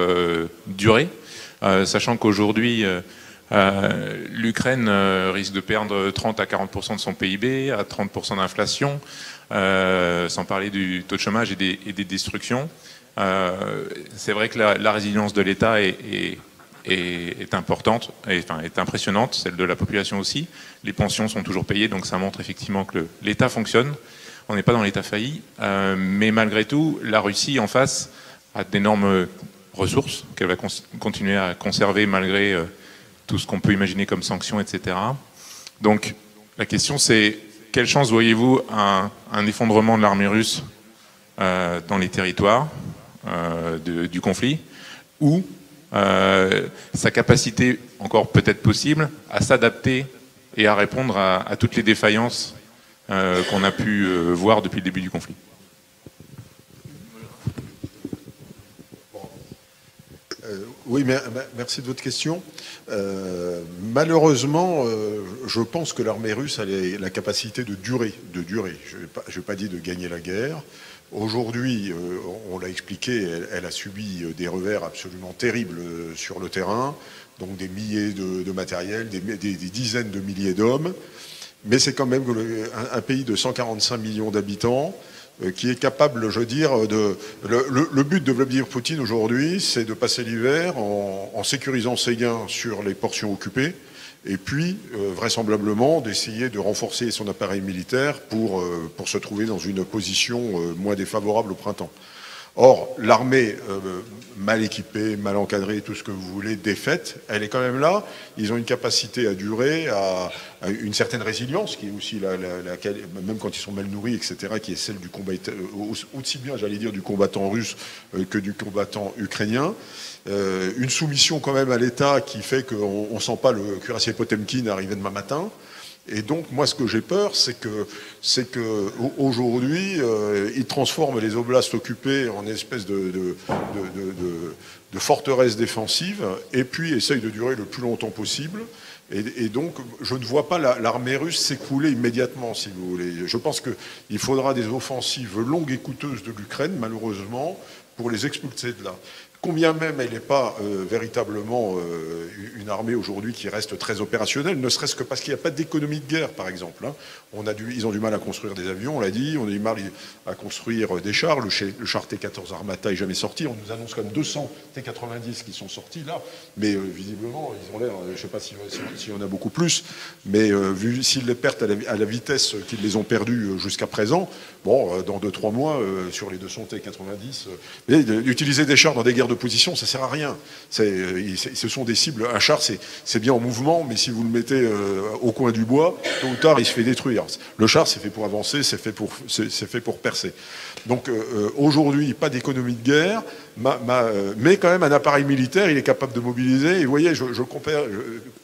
durer, sachant qu'aujourd'hui, l'Ukraine risque de perdre 30 à 40% de son PIB, à 30% d'inflation, sans parler du taux de chômage et des destructions. C'est vrai que la résilience de l'État est importante, est impressionnante, celle de la population aussi. Les pensions sont toujours payées, donc ça montre effectivement que l'État fonctionne. On n'est pas dans l'état failli, mais malgré tout, la Russie en face a d'énormes ressources qu'elle va continuer à conserver malgré tout ce qu'on peut imaginer comme sanctions, etc. Donc la question c'est, quelle chance voyez-vous un effondrement de l'armée russe dans les territoires du conflit, ou sa capacité, encore peut-être possible, à s'adapter et à répondre à toutes les défaillances qu'on a pu voir depuis le début du conflit. Oui, merci de votre question. Malheureusement, je pense que l'armée russe a la capacité de durer. Je ne vais pas dire de gagner la guerre. Aujourd'hui, on l'a expliqué, elle a subi des revers absolument terribles sur le terrain, donc des milliers de matériels, des dizaines de milliers d'hommes. Mais c'est quand même un pays de 145 millions d'habitants qui est capable, je veux dire, le but de Vladimir Poutine aujourd'hui, c'est de passer l'hiver en sécurisant ses gains sur les portions occupées, et puis vraisemblablement d'essayer de renforcer son appareil militaire pour se trouver dans une position moins défavorable au printemps. Or, l'armée mal équipée, mal encadrée, tout ce que vous voulez, défaite, elle est quand même là. Ils ont une capacité à durer, à une certaine résilience, qui est aussi même quand ils sont mal nourris, etc., qui est celle du combat, aussi bien, j'allais dire, du combattant russe que du combattant ukrainien. Une soumission quand même à l'État qui fait qu'on ne sent pas le cuirassier Potemkin arriver demain matin. Et donc, moi, ce que j'ai peur, c'est que aujourd'hui, ils transforment les oblasts occupés en espèce de forteresse défensive, et puis essayent de durer le plus longtemps possible. Et donc, je ne vois pas l'armée russe s'écrouler immédiatement, si vous voulez. Je pense qu'il faudra des offensives longues et coûteuses de l'Ukraine, malheureusement, pour les expulser de là. Combien même elle n'est pas véritablement une armée aujourd'hui qui reste très opérationnelle, ne serait-ce que parce qu'il n'y a pas d'économie de guerre, par exemple. Ils ont du mal à construire des avions, on l'a dit, on a du mal à construire des chars. Le char T-14 Armata n'est jamais sorti. On nous annonce quand même 200 T-90 qui sont sortis là, mais visiblement, ils ont l'air, je ne sais pas s'il y en a beaucoup plus, mais vu s'ils les perdent à la vitesse qu'ils les ont perdus jusqu'à présent, bon, dans 2-3 mois, sur les 200 T-90, utiliser des chars dans des guerres de position, ça sert à rien. Ce sont des cibles. Un char, c'est bien en mouvement, mais si vous le mettez au coin du bois, tôt ou tard, il se fait détruire. Le char, c'est fait pour avancer, c'est fait pour percer. Donc aujourd'hui, pas d'économie de guerre, mais quand même un appareil militaire, il est capable de mobiliser. Et vous voyez, je compare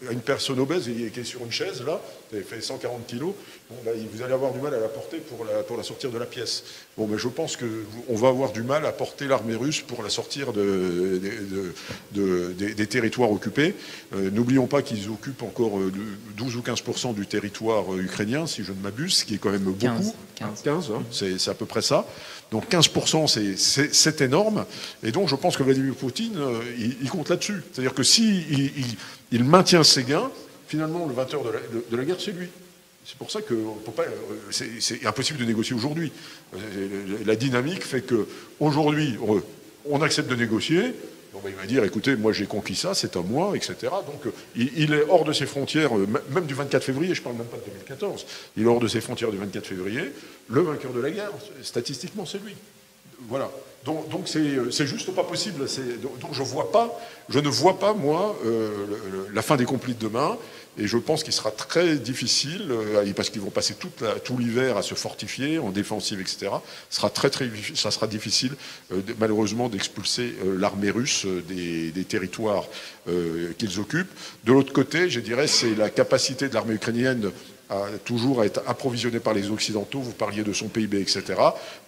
à une personne obèse qui est sur une chaise, là, elle fait 140 kilos, bon, vous allez avoir du mal à la porter pour la sortir de la pièce. Bon, ben, je pense qu'on va avoir du mal à porter l'armée russe pour la sortir des territoires occupés. N'oublions pas qu'ils occupent encore 12 ou 15% du territoire ukrainien, si je ne m'abuse, ce qui est quand même beaucoup. 15 hein, c'est à peu près ça. Donc 15%, c'est énorme. Et donc je pense que Vladimir Poutine, il compte là-dessus. C'est-à-dire que s'il il maintient ses gains, finalement, le vainqueur de la guerre, c'est lui. C'est pour ça que c'est impossible de négocier aujourd'hui. La dynamique fait qu'aujourd'hui, on accepte de négocier. Donc, il va dire, écoutez, moi j'ai conquis ça, c'est à moi, etc. Donc il est hors de ses frontières, même du 24 février, je ne parle même pas de 2014, il est hors de ses frontières du 24 février. Le vainqueur de la guerre, statistiquement, c'est lui. Voilà. Donc c'est juste pas possible. Donc je ne vois pas, moi, la fin des conflits de demain. Et je pense qu'il sera très difficile, parce qu'ils vont passer tout l'hiver à se fortifier en défensive, etc. Ça sera difficile, malheureusement, d'expulser l'armée russe des territoires qu'ils occupent. De l'autre côté, je dirais, c'est la capacité de l'armée ukrainienne toujours à être approvisionnée par les Occidentaux. Vous parliez de son PIB, etc.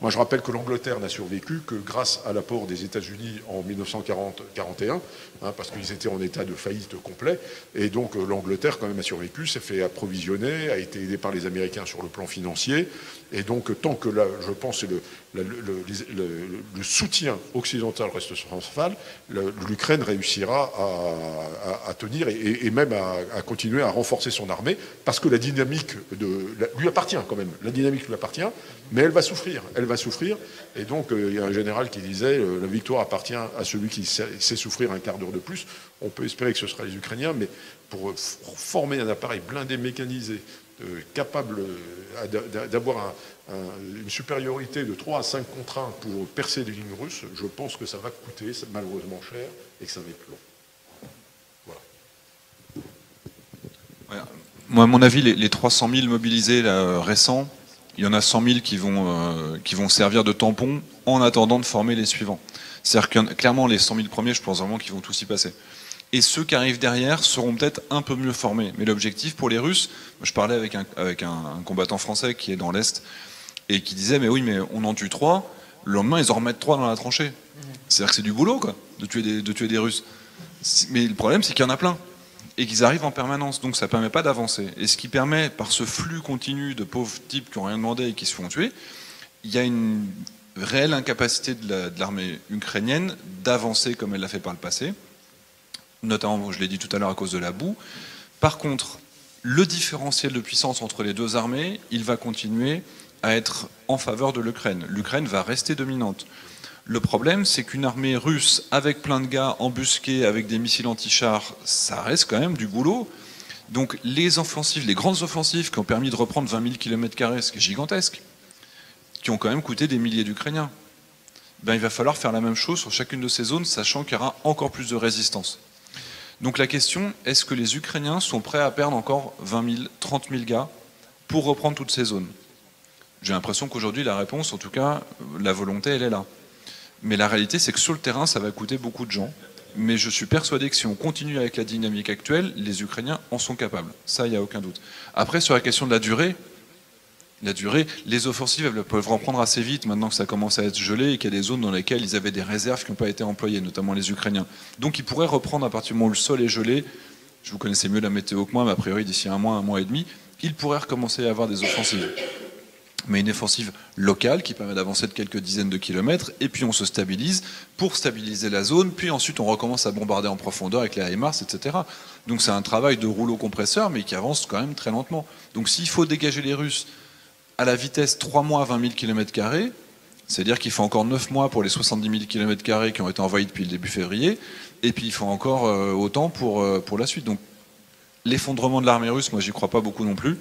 Moi, je rappelle que l'Angleterre n'a survécu que grâce à l'apport des États-Unis en 1940-41, parce qu'ils étaient en état de faillite complet. Et donc, l'Angleterre, quand même, a survécu, s'est fait approvisionner, a été aidée par les Américains sur le plan financier. Et donc, tant que, là, je pense, le soutien occidental reste central, l'Ukraine réussira à tenir et même à continuer à renforcer son armée, parce que la dynamique lui appartient quand même. La dynamique lui appartient, mais elle va souffrir. Elle va souffrir. Et donc, il y a un général qui disait la victoire appartient à celui qui sait souffrir un quart d'heure de plus. On peut espérer que ce sera les Ukrainiens, mais pour former un appareil blindé mécanisé, capable d'avoir une supériorité de 3 à 5 contre 1 pour percer les lignes russes, je pense que ça va coûter malheureusement cher et que ça va être long. Voilà. Moi, à mon avis, les 300 000 mobilisés là, récents, il y en a 100 000 qui vont servir de tampon en attendant de former les suivants. C'est-à-dire que clairement, les 100 000 premiers, je pense vraiment qu'ils vont tous y passer. Et ceux qui arrivent derrière seront peut-être un peu mieux formés. Mais l'objectif pour les Russes, je parlais avec un combattant français qui est dans l'Est et qui disait, mais oui, mais on en tue 3, le lendemain, ils en remettent 3 dans la tranchée. C'est-à-dire que c'est du boulot, quoi, de tuer des Russes. Mais le problème, c'est qu'il y en a plein. Et qu'ils arrivent en permanence, donc ça ne permet pas d'avancer. Et ce qui permet, par ce flux continu de pauvres types qui n'ont rien demandé et qui se font tuer, il y a une réelle incapacité de l'armée ukrainienne d'avancer comme elle l'a fait par le passé, notamment, je l'ai dit tout à l'heure, à cause de la boue. Par contre, le différentiel de puissance entre les deux armées, il va continuer à être en faveur de l'Ukraine. L'Ukraine va rester dominante. Le problème, c'est qu'une armée russe avec plein de gars embusqués avec des missiles anti-chars, ça reste quand même du boulot. Donc les offensives, les grandes offensives qui ont permis de reprendre 20 000 km², ce qui est gigantesque, qui ont quand même coûté des milliers d'Ukrainiens, ben, il va falloir faire la même chose sur chacune de ces zones, sachant qu'il y aura encore plus de résistance. Donc la question, est-ce que les Ukrainiens sont prêts à perdre encore 20 000, 30 000 gars pour reprendre toutes ces zones? J'ai l'impression qu'aujourd'hui, la réponse, en tout cas, la volonté, elle est là. Mais la réalité, c'est que sur le terrain, ça va coûter beaucoup de gens. Mais je suis persuadé que si on continue avec la dynamique actuelle, les Ukrainiens en sont capables. Ça, il n'y a aucun doute. Après, sur la question de la durée, les offensives, elles peuvent reprendre assez vite maintenant que ça commence à être gelé et qu'il y a des zones dans lesquelles ils avaient des réserves qui n'ont pas été employées, notamment les Ukrainiens. Donc ils pourraient reprendre à partir du moment où le sol est gelé. Je vous connaissez mieux la météo que moi, mais a priori, d'ici un mois et demi, ils pourraient recommencer à avoir des offensives. Mais une offensive locale qui permet d'avancer de quelques dizaines de kilomètres, et puis on se stabilise pour stabiliser la zone, puis ensuite on recommence à bombarder en profondeur avec les HIMARS, etc. Donc c'est un travail de rouleau compresseur, mais qui avance quand même très lentement. Donc s'il faut dégager les Russes à la vitesse 3 mois, 20 000 km², c'est-à-dire qu'il faut encore 9 mois pour les 70 000 km² qui ont été envahis depuis le début février, et puis il faut encore autant pour la suite. Donc l'effondrement de l'armée russe, moi j'y crois pas beaucoup non plus.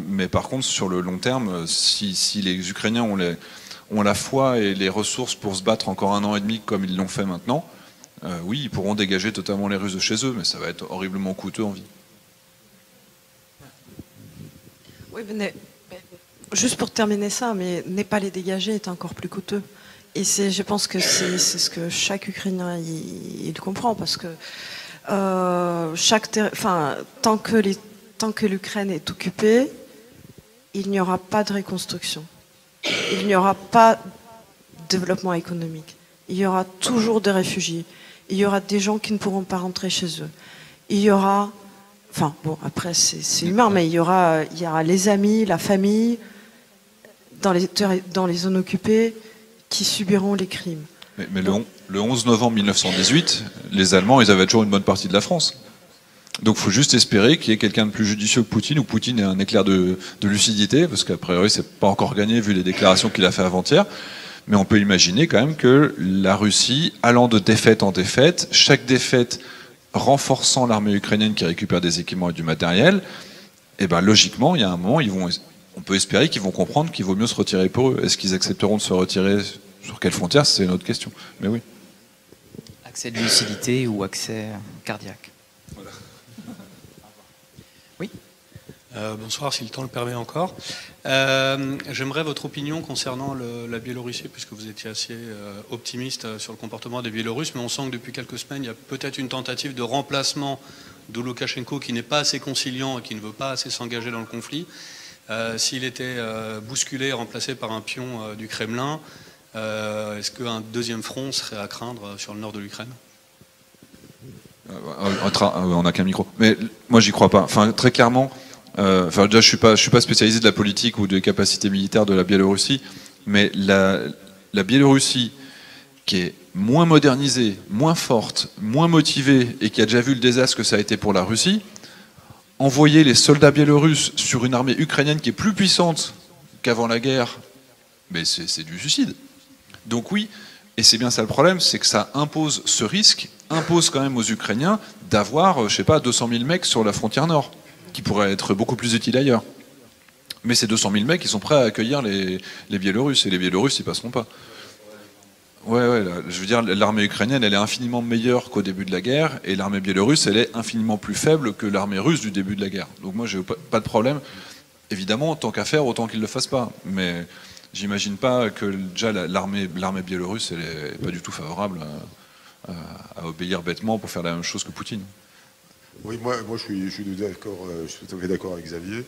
Mais par contre, sur le long terme, si les Ukrainiens ont la foi et les ressources pour se battre encore 1 an et demi comme ils l'ont fait maintenant, oui, ils pourront dégager totalement les Russes de chez eux, mais ça va être horriblement coûteux en vie. Oui, mais juste pour terminer ça, mais ne pas les dégager est encore plus coûteux. Et je pense que c'est ce que chaque Ukrainien il comprend, parce que tant que l'Ukraine est occupée, il n'y aura pas de reconstruction. il n'y aura pas de développement économique. Il y aura toujours des réfugiés. Il y aura des gens qui ne pourront pas rentrer chez eux. Il y aura... Enfin, bon, après, c'est humain, mais il y aura les amis, la famille, dans les zones occupées, qui subiront les crimes. Mais le 11 novembre 1918, les Allemands, ils avaient toujours une bonne partie de la France. Donc il faut juste espérer qu'il y ait quelqu'un de plus judicieux que Poutine, ou Poutine ait un éclair de lucidité, parce qu'a priori, c'est pas encore gagné vu les déclarations qu'il a fait avant-hier. Mais on peut imaginer quand même que la Russie, allant de défaite en défaite, chaque défaite renforçant l'armée ukrainienne qui récupère des équipements et du matériel, et ben logiquement, il y a un moment, on peut espérer qu'ils vont comprendre qu'il vaut mieux se retirer pour eux. Est-ce qu'ils accepteront de se retirer sur quelle frontière? C'est une autre question. Mais oui. Accès de lucidité ou accès cardiaque. Voilà. Oui. Bonsoir, si le temps le permet encore. J'aimerais votre opinion concernant la Biélorussie, puisque vous étiez assez optimiste sur le comportement des Biélorusses, mais on sent que depuis quelques semaines, il y a peut-être une tentative de remplacement de Loukachenko qui n'est pas assez conciliant et qui ne veut pas assez s'engager dans le conflit. S'il était bousculé et remplacé par un pion du Kremlin, est-ce qu'un deuxième front serait à craindre sur le nord de l'Ukraine? On n'a qu'un micro. Mais moi, j'y crois pas. Enfin, très clairement... déjà, je suis pas spécialisé de la politique ou des capacités militaires de la Biélorussie, mais la Biélorussie, qui est moins modernisée, moins forte, moins motivée, et qui a déjà vu le désastre que ça a été pour la Russie, envoyer les soldats biélorusses sur une armée ukrainienne qui est plus puissante qu'avant la guerre, mais c'est du suicide. Donc oui, et c'est bien ça le problème, c'est que ça impose ce risque, impose quand même aux Ukrainiens d'avoir, je sais pas, 200 000 mecs sur la frontière nord, qui pourraient être beaucoup plus utiles ailleurs. Mais ces 200 000 mecs, ils sont prêts à accueillir les Biélorusses, et les Biélorusses, ils passeront pas. Ouais, je veux dire, l'armée ukrainienne, elle est infiniment meilleure qu'au début de la guerre, et l'armée biélorusse, elle est infiniment plus faible que l'armée russe du début de la guerre. Donc moi, j'ai pas de problème. Évidemment, tant qu'à faire, autant qu'ils le fassent pas. Mais j'imagine pas que déjà l'armée biélorusse, elle est pas du tout favorable à obéir bêtement pour faire la même chose que Poutine. Oui, moi je suis tout à fait d'accord avec Xavier.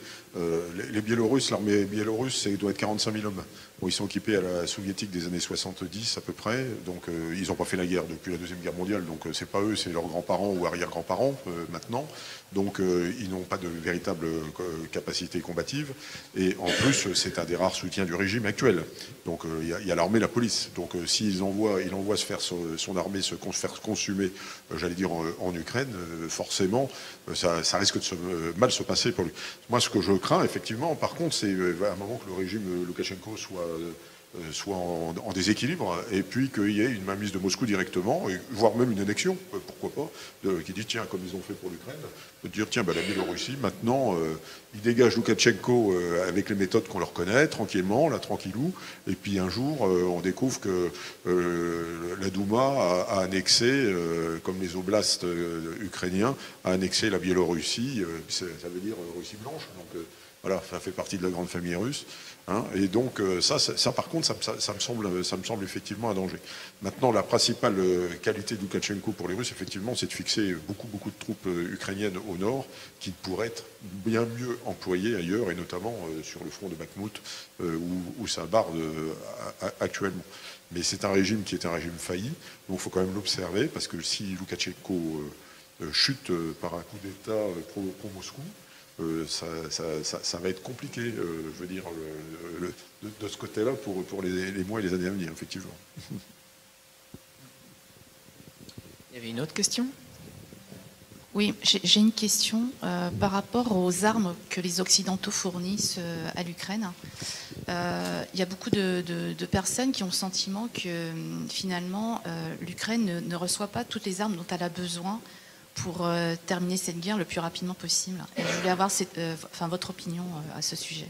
Les Biélorusses, l'armée biélorusse, doit être 45 000 hommes. Bon, ils sont équipés à la soviétique des années 70 à peu près, donc ils n'ont pas fait la guerre depuis la Deuxième Guerre mondiale, donc c'est pas eux, c'est leurs grands-parents ou arrière-grands-parents maintenant. Donc ils n'ont pas de véritable capacité combative. Et en plus, c'est un des rares soutiens du régime actuel. Donc il y a l'armée et la police. Donc s'ils envoient se faire son armée se faire consumer, j'allais dire en Ukraine, forcément, ça risque de mal se passer pour lui. Moi, ce que je crains, effectivement, par contre, c'est à un moment que le régime Loukachenko soit en déséquilibre, et puis qu'il y ait une mainmise de Moscou directement, voire même une annexion, pourquoi pas, qui dit, tiens, comme ils ont fait pour l'Ukraine, de dire, tiens, la Biélorussie, maintenant, ils dégagent Loukachenko avec les méthodes qu'on leur connaît, tranquillement, là, tranquillou, et puis un jour, on découvre que la Douma a annexé, comme les oblasts ukrainiens, a annexé la Biélorussie, ça veut dire Russie blanche, donc voilà, ça fait partie de la grande famille russe. Hein, et donc ça par contre, ça me semble effectivement un danger. Maintenant, la principale qualité de Loukachenko pour les Russes, effectivement, c'est de fixer beaucoup de troupes ukrainiennes au nord qui pourraient être bien mieux employées ailleurs, et notamment sur le front de Bakhmout, où ça barde actuellement. Mais c'est un régime qui est un régime failli, donc il faut quand même l'observer, parce que si Loukachenko chute par un coup d'État pro-Moscou, ça va être compliqué, je veux dire, de ce côté-là pour les mois et les années à venir, effectivement. Il y avait une autre question ? Oui, j'ai une question par rapport aux armes que les Occidentaux fournissent à l'Ukraine. Il y a beaucoup de personnes qui ont le sentiment que finalement l'Ukraine ne reçoit pas toutes les armes dont elle a besoin pour terminer cette guerre le plus rapidement possible. Et je voulais avoir votre opinion à ce sujet.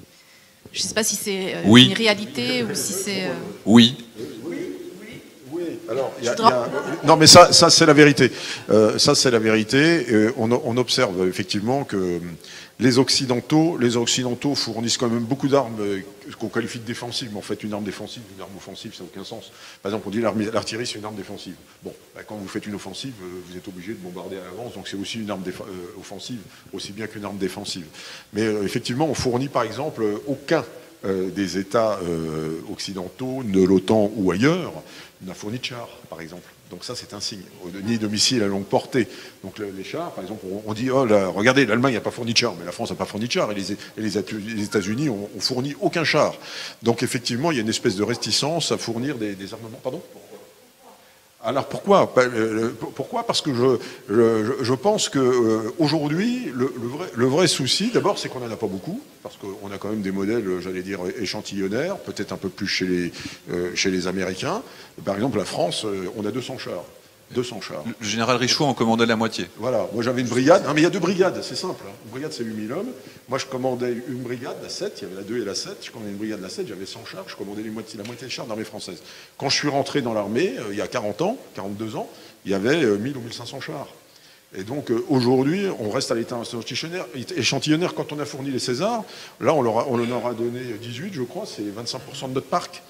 Je ne sais pas si c'est une réalité ou si c'est... Oui. Alors, non, mais ça c'est la vérité. Ça c'est la vérité. On observe effectivement que les Occidentaux fournissent quand même beaucoup d'armes qu'on qualifie de défensives, mais en fait une arme défensive, une arme offensive, ça n'a aucun sens. Par exemple, on dit l'artillerie c'est une arme défensive. Bon, quand vous faites une offensive, vous êtes obligé de bombarder à l'avance, donc c'est aussi une arme offensive, aussi bien qu'une arme défensive. Mais effectivement, on fournit par exemple aucun des États occidentaux, de l'OTAN ou ailleurs, n'a fourni de chars, par exemple. Donc ça, c'est un signe. Ni de missiles à longue portée. Donc les chars, par exemple, on dit, oh, là, regardez, l'Allemagne n'a pas fourni de chars, mais la France n'a pas fourni de chars, et les États-Unis ont fourni aucun char. Donc effectivement, il y a une espèce de réticence à fournir des armements. Pardon ? Alors pourquoi ? Pourquoi ? Parce que je pense qu'aujourd'hui, le vrai souci, d'abord, c'est qu'on n'en a pas beaucoup, parce qu'on a quand même des modèles, j'allais dire, échantillonnaires, peut-être un peu plus chez les Américains. Par exemple, la France, on a 200 chars. 200 chars. Le général Richoud en commandait la moitié. Voilà, moi j'avais une brigade. Non, mais il y a 2 brigades, c'est simple. Une brigade, c'est 8000 hommes. Moi, je commandais une brigade, la 7, il y avait la 2 et la 7. Je commandais une brigade, la 7, j'avais 100 chars, je commandais la moitié des chars de l'armée française. Quand je suis rentré dans l'armée, il y a 40 ans, 42 ans, il y avait 1000 ou 1500 chars. Et donc aujourd'hui, on reste à l'état échantillonnaire. Quand on a fourni les Césars, là, on en aura donné 18, je crois, c'est 25% de notre parc.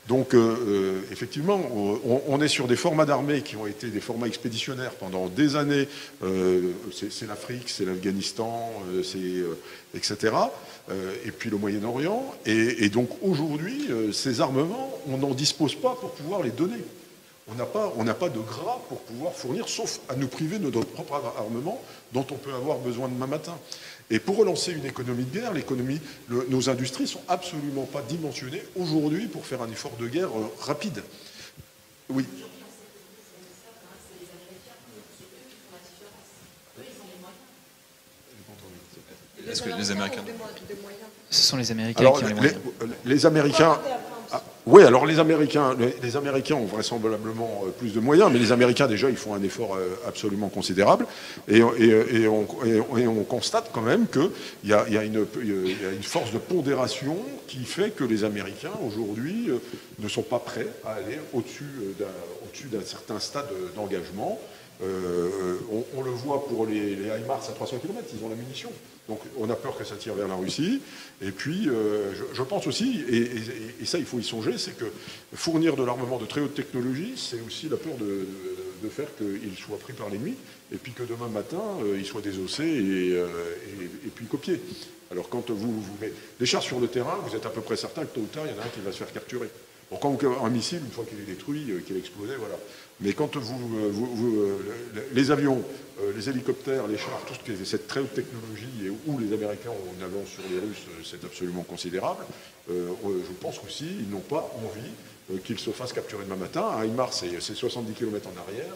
Donc, effectivement, on est sur des formats d'armée qui ont été des formats expéditionnaires pendant des années. C'est l'Afrique, c'est l'Afghanistan, etc. Et puis le Moyen-Orient. Et donc, aujourd'hui, ces armements, on n'en dispose pas pour pouvoir les donner. On n'a pas de gras pour pouvoir fournir, sauf à nous priver de notre propre armement dont on peut avoir besoin demain matin. Et pour relancer une économie de guerre, nos industries ne sont absolument pas dimensionnées aujourd'hui pour faire un effort de guerre rapide. Oui. Est-ce que les Américains... Ce sont les Américains qui ont les moyens. Les Américains... Oui, alors les Américains ont vraisemblablement plus de moyens, mais les Américains, déjà, ils font un effort absolument considérable. Et on constate quand même qu'il y a une force de pondération qui fait que les Américains, aujourd'hui, ne sont pas prêts à aller au-dessus d'un certain stade d'engagement. On le voit pour les HIMARS à 300 km, ils ont la munition. Donc on a peur que ça tire vers la Russie. Et puis je pense aussi, et ça il faut y songer, c'est que fournir de l'armement de très haute technologie, c'est aussi la peur de faire qu'il soit pris par l'ennemi, et puis que demain matin, il soit désossé et puis copié. Alors quand vous mettez des chars sur le terrain, vous êtes à peu près certain que tôt ou tard, il y en a un qui va se faire capturer. Bon, quand un missile, une fois qu'il est détruit, qu'il est explosé, voilà. Mais quand les avions, les hélicoptères, les chars, tout ce qui est cette très haute technologie, où les Américains ont une avance sur les Russes, c'est absolument considérable, je pense qu'aussi, ils n'ont pas envie qu'ils se fassent capturer demain matin. Un HIMARS, c'est 70 km en arrière.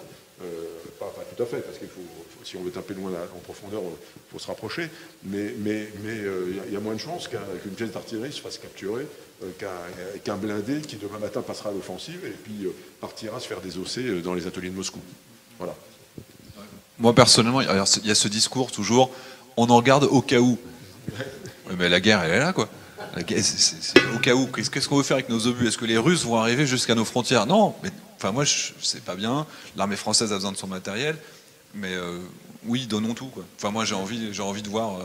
Pas tout à fait, parce qu'il faut, si on veut taper loin en profondeur, il faut se rapprocher, mais il y a moins de chances qu'une pièce d'artillerie se fasse capturer qu'un blindé qui demain matin passera à l'offensive et puis partira se faire désosser dans les ateliers de Moscou. Voilà. Moi personnellement, il y a ce discours toujours, on en garde au cas où. Mais la guerre, elle est là, quoi. C'est au cas où. Qu'est-ce qu'on veut faire avec nos obus? Est-ce que les Russes vont arriver jusqu'à nos frontières? Non, mais enfin moi, c'est pas bien. L'armée française a besoin de son matériel, mais oui, donnons tout, quoi. Enfin moi, j'ai envie de voir.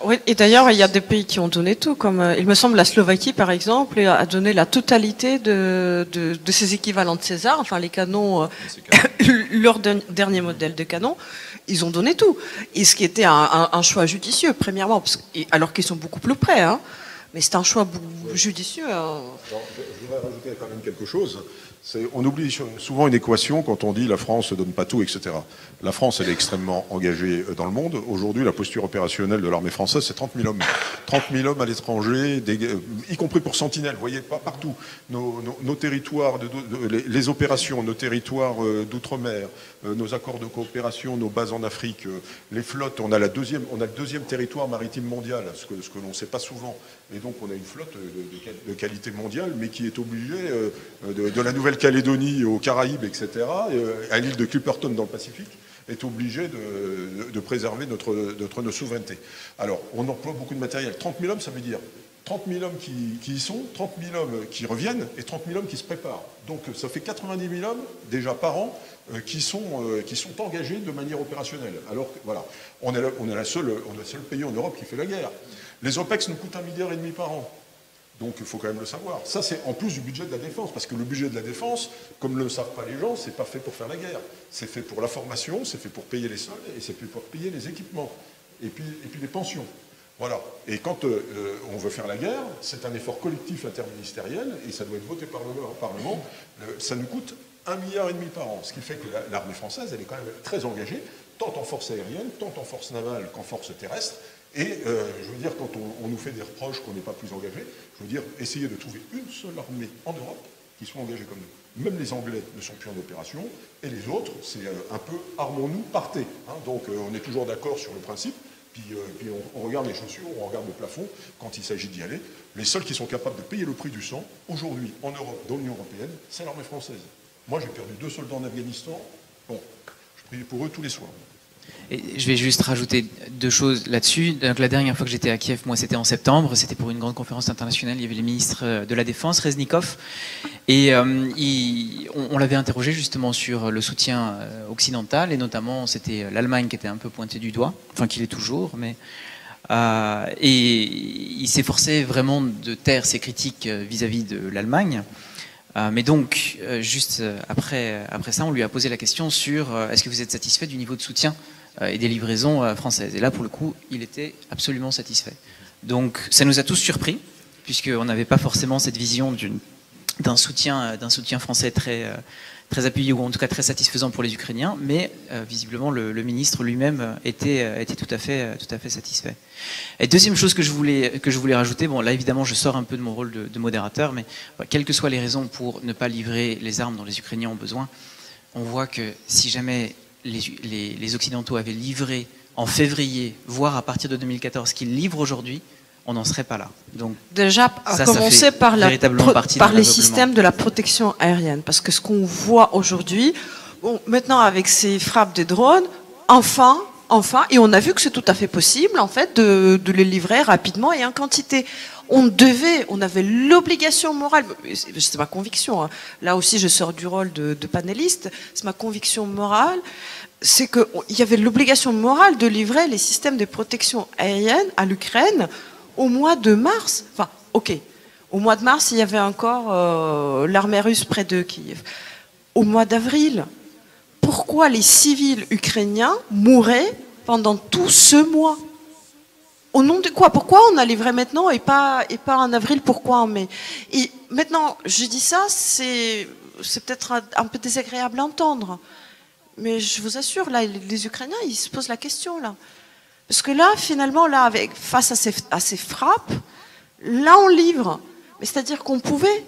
Oui, et d'ailleurs, il y a des pays qui ont donné tout, comme il me semble la Slovaquie, par exemple, a donné la totalité de ses équivalents de César, enfin les canons, leur dernier modèle de canon. Ils ont donné tout. Et ce qui était un choix judicieux, premièrement, alors qu'ils sont beaucoup plus près, hein. Mais c'est un choix judicieux. Hein. Alors, je voudrais rajouter quand même quelque chose. On oublie souvent une équation quand on dit la France ne donne pas tout, etc. La France, elle est extrêmement engagée dans le monde. Aujourd'hui, la posture opérationnelle de l'armée française, c'est 30 000 hommes. 30 000 hommes à l'étranger, y compris pour Sentinelle, vous voyez, pas partout. Nos territoires, les opérations, nos territoires d'outre-mer, nos accords de coopération, nos bases en Afrique, les flottes, on a le deuxième territoire maritime mondial, ce que l'on ne sait pas souvent. Et donc on a une flotte de qualité mondiale, mais qui est obligée de la Nouvelle-Calédonie aux Caraïbes, etc., à l'île de Clipperton dans le Pacifique, est obligée de préserver notre souveraineté. Alors, on emploie beaucoup de matériel. 30 000 hommes, ça veut dire 30 000 hommes qui y sont, 30 000 hommes qui reviennent et 30 000 hommes qui se préparent. Donc ça fait 90 000 hommes, déjà par an, qui sont engagés de manière opérationnelle. Alors, voilà, on est le seul pays en Europe qui fait la guerre. Les OPEX nous coûtent 1,5 milliard par an. Donc il faut quand même le savoir. Ça, c'est en plus du budget de la défense, parce que le budget de la défense, comme ne le savent pas les gens, c'est pas fait pour faire la guerre. C'est fait pour la formation, c'est fait pour payer les soldats, et c'est fait pour payer les équipements, et puis les pensions. Voilà. Et quand on veut faire la guerre, c'est un effort collectif interministériel, et ça doit être voté par le Parlement. Ça nous coûte 1,5 milliard par an, ce qui fait que l'armée française, elle est quand même très engagée, tant en force aérienne, tant en force navale qu'en force terrestre. Et je veux dire, quand on nous fait des reproches qu'on n'est pas plus engagé, je veux dire, essayez de trouver une seule armée en Europe qui soit engagée comme nous. Même les Anglais ne sont plus en opération, et les autres, c'est un peu armons-nous, partez. Hein. Donc on est toujours d'accord sur le principe. Puis on regarde les chaussures, on regarde le plafond quand il s'agit d'y aller. Les seuls qui sont capables de payer le prix du sang, aujourd'hui, en Europe, dans l'Union européenne, c'est l'armée française. Moi, j'ai perdu 2 soldats en Afghanistan. Bon, je prie pour eux tous les soirs. Et je vais juste rajouter 2 choses là-dessus. Donc, la dernière fois que j'étais à Kiev, moi, c'était en septembre. C'était pour une grande conférence internationale. Il y avait les ministres de la Défense, Reznikov. Et on l'avait interrogé justement sur le soutien occidental. Et notamment, c'était l'Allemagne qui était un peu pointée du doigt. Enfin, qu'il est toujours. Mais, et il s'efforçait vraiment de taire ses critiques vis-à-vis de l'Allemagne. Mais donc, juste après ça, on lui a posé la question sur est-ce que vous êtes satisfait du niveau de soutien et des livraisons françaises. Et là, pour le coup, il était absolument satisfait. Donc, ça nous a tous surpris, puisqu'on n'avait pas forcément cette vision d'un soutien français très appuyé, ou en tout cas très satisfaisant pour les Ukrainiens, mais visiblement, le ministre lui-même était tout à fait satisfait. Et deuxième chose que je voulais rajouter, bon, là, évidemment, je sors un peu de mon rôle de modérateur, mais quelles que soient les raisons pour ne pas livrer les armes dont les Ukrainiens ont besoin, on voit que si jamais les Occidentaux avaient livré en février, voire à partir de 2014, ce qu'ils livrent aujourd'hui, on n'en serait pas là. Donc, déjà, à commencer par les systèmes de la protection aérienne. Parce que ce qu'on voit aujourd'hui, bon, maintenant avec ces frappes des drones, enfin, et on a vu que c'est tout à fait possible, en fait, de les livrer rapidement et en quantité. On avait l'obligation morale, c'est ma conviction, hein. Là aussi je sors du rôle de panéliste, c'est ma conviction morale, c'est qu'il y avait l'obligation morale de livrer les systèmes de protection aérienne à l'Ukraine au mois de mars. Enfin, ok, au mois de mars il y avait encore l'armée russe près de Kiev. Au mois d'avril, pourquoi les civils ukrainiens mouraient pendant tout ce mois ? Au nom de quoi? Pourquoi on a livré maintenant et pas en avril? Pourquoi en mai? Et maintenant, je dis ça, c'est peut-être un peu désagréable à entendre. Mais je vous assure, là, les Ukrainiens, ils se posent la question, là. Parce que là, finalement, là, face à ces frappes, là, on livre. Mais c'est-à-dire qu'on pouvait,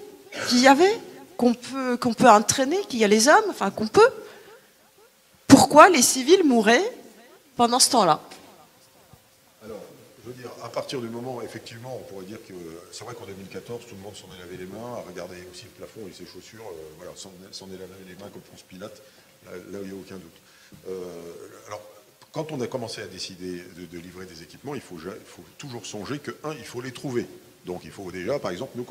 qu'il y avait, qu'on peut entraîner, qu'il y a les hommes, enfin, qu'on peut. Pourquoi les civils mouraient pendant ce temps-là? Je veux dire, à partir du moment, effectivement, on pourrait dire que c'est vrai qu'en 2014, tout le monde s'en est lavé les mains, a regardé aussi le plafond et ses chaussures, voilà, s'en est lavé les mains comme Ponce Pilate, là où il n'y a aucun doute. Alors, quand on a commencé à décider de livrer des équipements, il faut toujours songer que, il faut les trouver. Donc il faut déjà, par exemple, nous,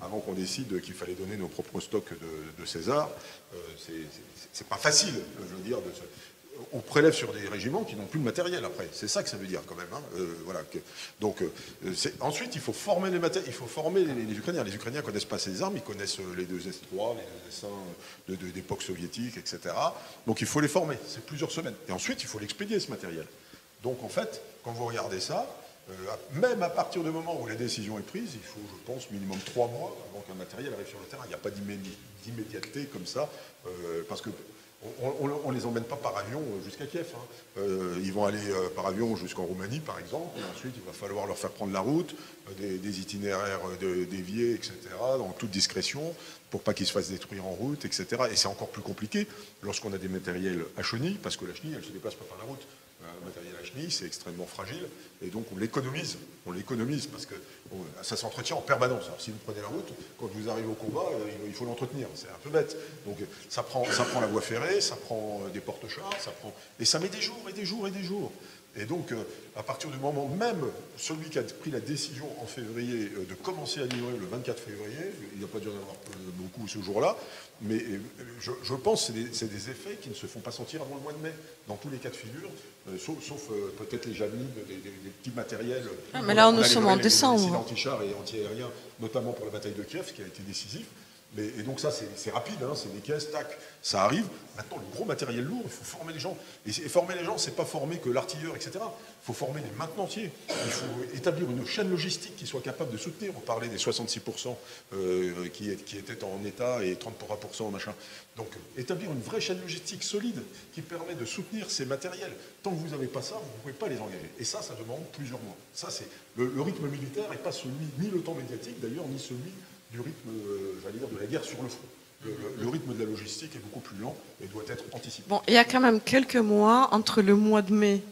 avant qu'on décide qu'il fallait donner nos propres stocks de César, c'est pas facile, je veux dire, on prélève sur des régiments qui n'ont plus de matériel après. C'est ça que ça veut dire quand même. Hein. Voilà. Donc, ensuite, il faut former il faut former les Ukrainiens. Les Ukrainiens ne connaissent pas ces armes, ils connaissent les 2 S3, les S1 d'époque soviétique, etc. Donc il faut les former. C'est plusieurs semaines. Et ensuite, il faut l'expédier, ce matériel. Donc en fait, quand vous regardez ça, même à partir du moment où la décision est prise, il faut, je pense, minimum 3 mois avant qu'un matériel arrive sur le terrain. Il n'y a pas d'immédiateté comme ça, parce que on ne les emmène pas par avion jusqu'à Kiev. Hein. Ils vont aller par avion jusqu'en Roumanie, par exemple. Et ensuite, il va falloir leur faire prendre la route, des itinéraires déviés, etc., en toute discrétion, pour pas qu'ils se fassent détruire en route, etc. Et c'est encore plus compliqué lorsqu'on a des matériels à chenilles, parce que la chenille, elle ne se déplace pas par la route. Un matériel à chenille, c'est extrêmement fragile, et donc on l'économise parce que ça s'entretient en permanence. Alors si vous prenez la route, quand vous arrivez au combat, il faut l'entretenir, c'est un peu bête. Donc ça prend la voie ferrée, ça prend des porte-chars, et ça met des jours et des jours et des jours. Et donc, à partir du moment, même celui qui a pris la décision en février de commencer à livrer le 24 février, il n'y a pas dû en avoir beaucoup ce jour-là, mais je pense que c'est des effets qui ne se font pas sentir avant le mois de mai, dans tous les cas de figure, sauf peut-être les javelines, des petits matériels. Mais là, nous sommes en décembre. Les anti-chars et anti-aériens, notamment pour la bataille de Kiev, qui a été décisif. Et donc ça, c'est rapide, hein, c'est des caisses, tac, ça arrive. Maintenant, le gros matériel lourd, il faut former les gens. Et former les gens, c'est pas former que l'artilleur, etc. Il faut former les maintenanciers. Il faut établir une chaîne logistique qui soit capable de soutenir. On parlait des 66% qui étaient en état et 33% en machin. Donc, établir une vraie chaîne logistique solide qui permet de soutenir ces matériels. Tant que vous n'avez pas ça, vous ne pouvez pas les engager. Et ça demande plusieurs mois. Ça, c'est le rythme militaire n'est pas celui, ni le temps médiatique d'ailleurs, ni celui du rythme, j'allais dire, de la guerre sur le front. Le rythme de la logistique est beaucoup plus lent et doit être anticipé. Bon, il y a quand même quelques mois entre le mois de mai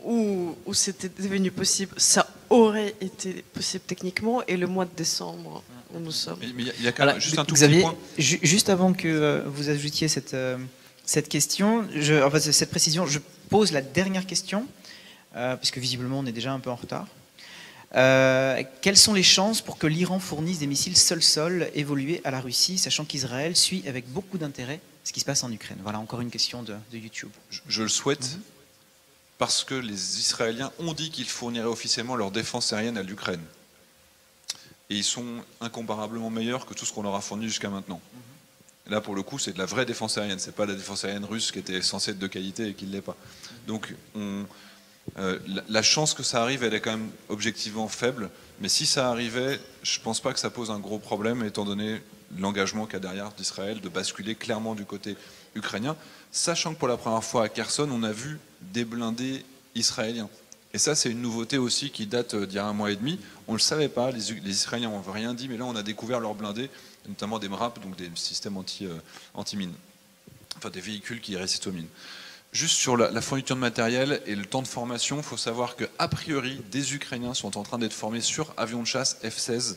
où c'était devenu possible, ça aurait été possible techniquement, et le mois de décembre où nous sommes. Mais il y a quand même juste un tout Xavier, petit point. Juste avant que vous ajoutiez cette question, enfin, cette précision, je pose la dernière question, puisque visiblement on est déjà un peu en retard. Quelles sont les chances pour que l'Iran fournisse des missiles sol-sol évolués à la Russie, sachant qu'Israël suit avec beaucoup d'intérêt ce qui se passe en Ukraine? Voilà, encore une question de YouTube. Je le souhaite, parce que les Israéliens ont dit qu'ils fourniraient officiellement leur défense aérienne à l'Ukraine. Et ils sont incomparablement meilleurs que tout ce qu'on leur a fourni jusqu'à maintenant. Là, pour le coup, c'est de la vraie défense aérienne. C'est pas la défense aérienne russe qui était censée être de qualité et qui ne l'est pas. Donc, la chance que ça arrive, elle est quand même objectivement faible. Mais si ça arrivait, je ne pense pas que ça pose un gros problème, étant donné l'engagement qu'il y a derrière d'Israël de basculer clairement du côté ukrainien, sachant que pour la première fois à Kherson, on a vu des blindés israéliens. Et ça, c'est une nouveauté aussi qui date d'il y a 1 mois et demi. On ne le savait pas, les Israéliens n'ont rien dit, mais là, on a découvert leurs blindés, notamment des MRAP, donc des systèmes anti-mines, enfin des véhicules qui résistent aux mines. Juste sur la fourniture de matériel et le temps de formation, il faut savoir qu'a priori, des Ukrainiens sont en train d'être formés sur avions de chasse F-16.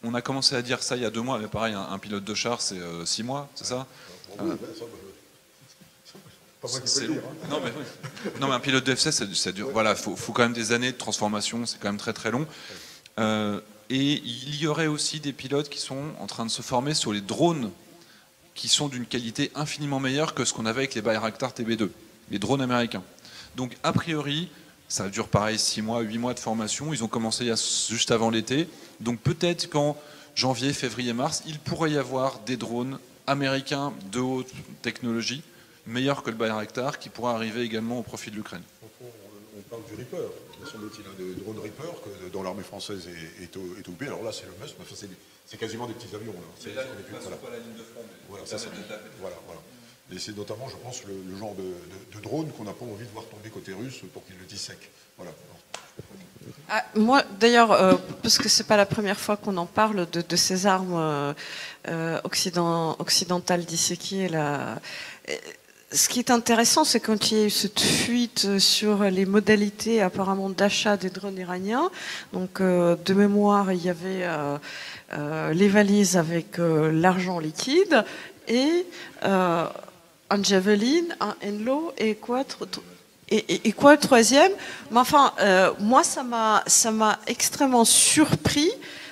On a commencé à dire ça il y a 2 mois, mais pareil, un pilote de char, c'est 6 mois, c'est ça? C'est long. Non, mais un pilote de F-16, ça dure. Voilà, faut quand même des années de transformation, c'est quand même très très long. Et il y aurait aussi des pilotes qui sont en train de se former sur les drones qui sont d'une qualité infiniment meilleure que ce qu'on avait avec les Bayraktar TB2, les drones américains. Donc a priori, ça dure pareil 6 mois, 8 mois de formation. Ils ont commencé juste avant l'été. Donc peut-être qu'en janvier, février, mars, il pourrait y avoir des drones américains de haute technologie, meilleurs que le Bayraktar, qui pourra arriver également au profit de l'Ukraine. On parle du Reaper, me semble-t-il, de drone Reaper, que dans l'armée française est occupé. Alors là, c'est le must, mais c'est quasiment des petits avions. C'est pas la ligne de front. Voilà, ça, voilà. Et c'est notamment, je pense, le genre de drone qu'on n'a pas envie de voir tomber côté russe pour qu'il le dissèque. Voilà. Moi, d'ailleurs, parce que c'est pas la première fois qu'on en parle de ces armes occidentales disséquées, ce qui est intéressant, c'est quand il y a eu cette fuite sur les modalités apparemment d'achat des drones iraniens. Donc, de mémoire, il y avait les valises avec l'argent liquide et un Javelin, un Enlo et quoi le troisième? Mais enfin, moi, ça m'a extrêmement surpris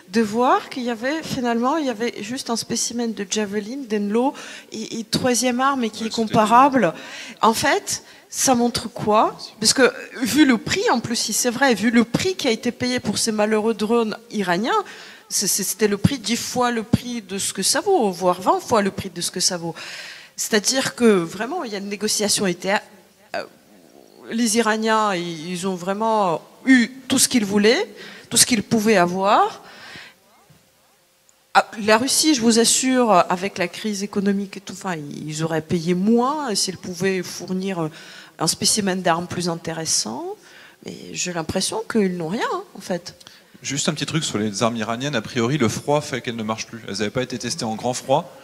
de voir qu'il y avait finalement, il y avait juste un spécimen de Javelin, d'Enlo et troisième arme et qui est comparable. En fait, ça montre quoi? Parce que vu le prix, en plus, si c'est vrai, vu le prix qui a été payé pour ces malheureux drones iraniens, c'était le prix 10 fois le prix de ce que ça vaut, voire 20 fois le prix de ce que ça vaut. C'est-à-dire que vraiment, il y a une négociation les Iraniens, ils ont vraiment eu tout ce qu'ils voulaient, tout ce qu'ils pouvaient avoir. La Russie, je vous assure, avec la crise économique et tout, enfin, ils auraient payé moins s'ils pouvaient fournir un spécimen d'armes plus intéressant. Mais j'ai l'impression qu'ils n'ont rien, en fait. Juste un petit truc sur les armes iraniennes. A priori, le froid fait qu'elles ne marchent plus. Elles n'avaient pas été testées en grand froid.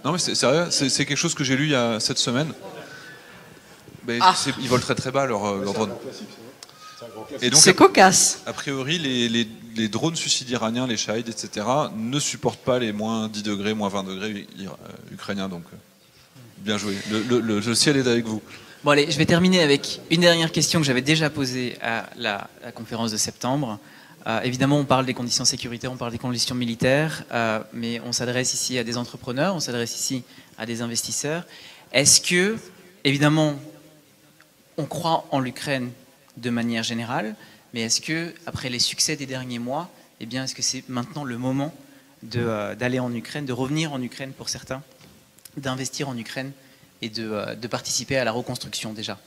Non, mais c'est sérieux, c'est quelque chose que j'ai lu il y a cette semaine. Ils volent très très bas leur drone. Et donc, c'est cocasse. A priori, les drones suicides iraniens, les Shahid, etc., ne supportent pas les moins 10 degrés, moins 20 degrés ukrainiens. Donc, bien joué. Le ciel est avec vous. Bon, allez, je vais terminer avec une dernière question que j'avais déjà posée à la conférence de septembre. Évidemment, on parle des conditions sécuritaires, on parle des conditions militaires, mais on s'adresse ici à des entrepreneurs, on s'adresse ici à des investisseurs. Est-ce que, évidemment, on croit en l'Ukraine de manière générale, mais est-ce que, après les succès des derniers mois, eh bien, est-ce que c'est maintenant le moment d'aller en Ukraine, de revenir en Ukraine pour certains, d'investir en Ukraine et de participer à la reconstruction déjà?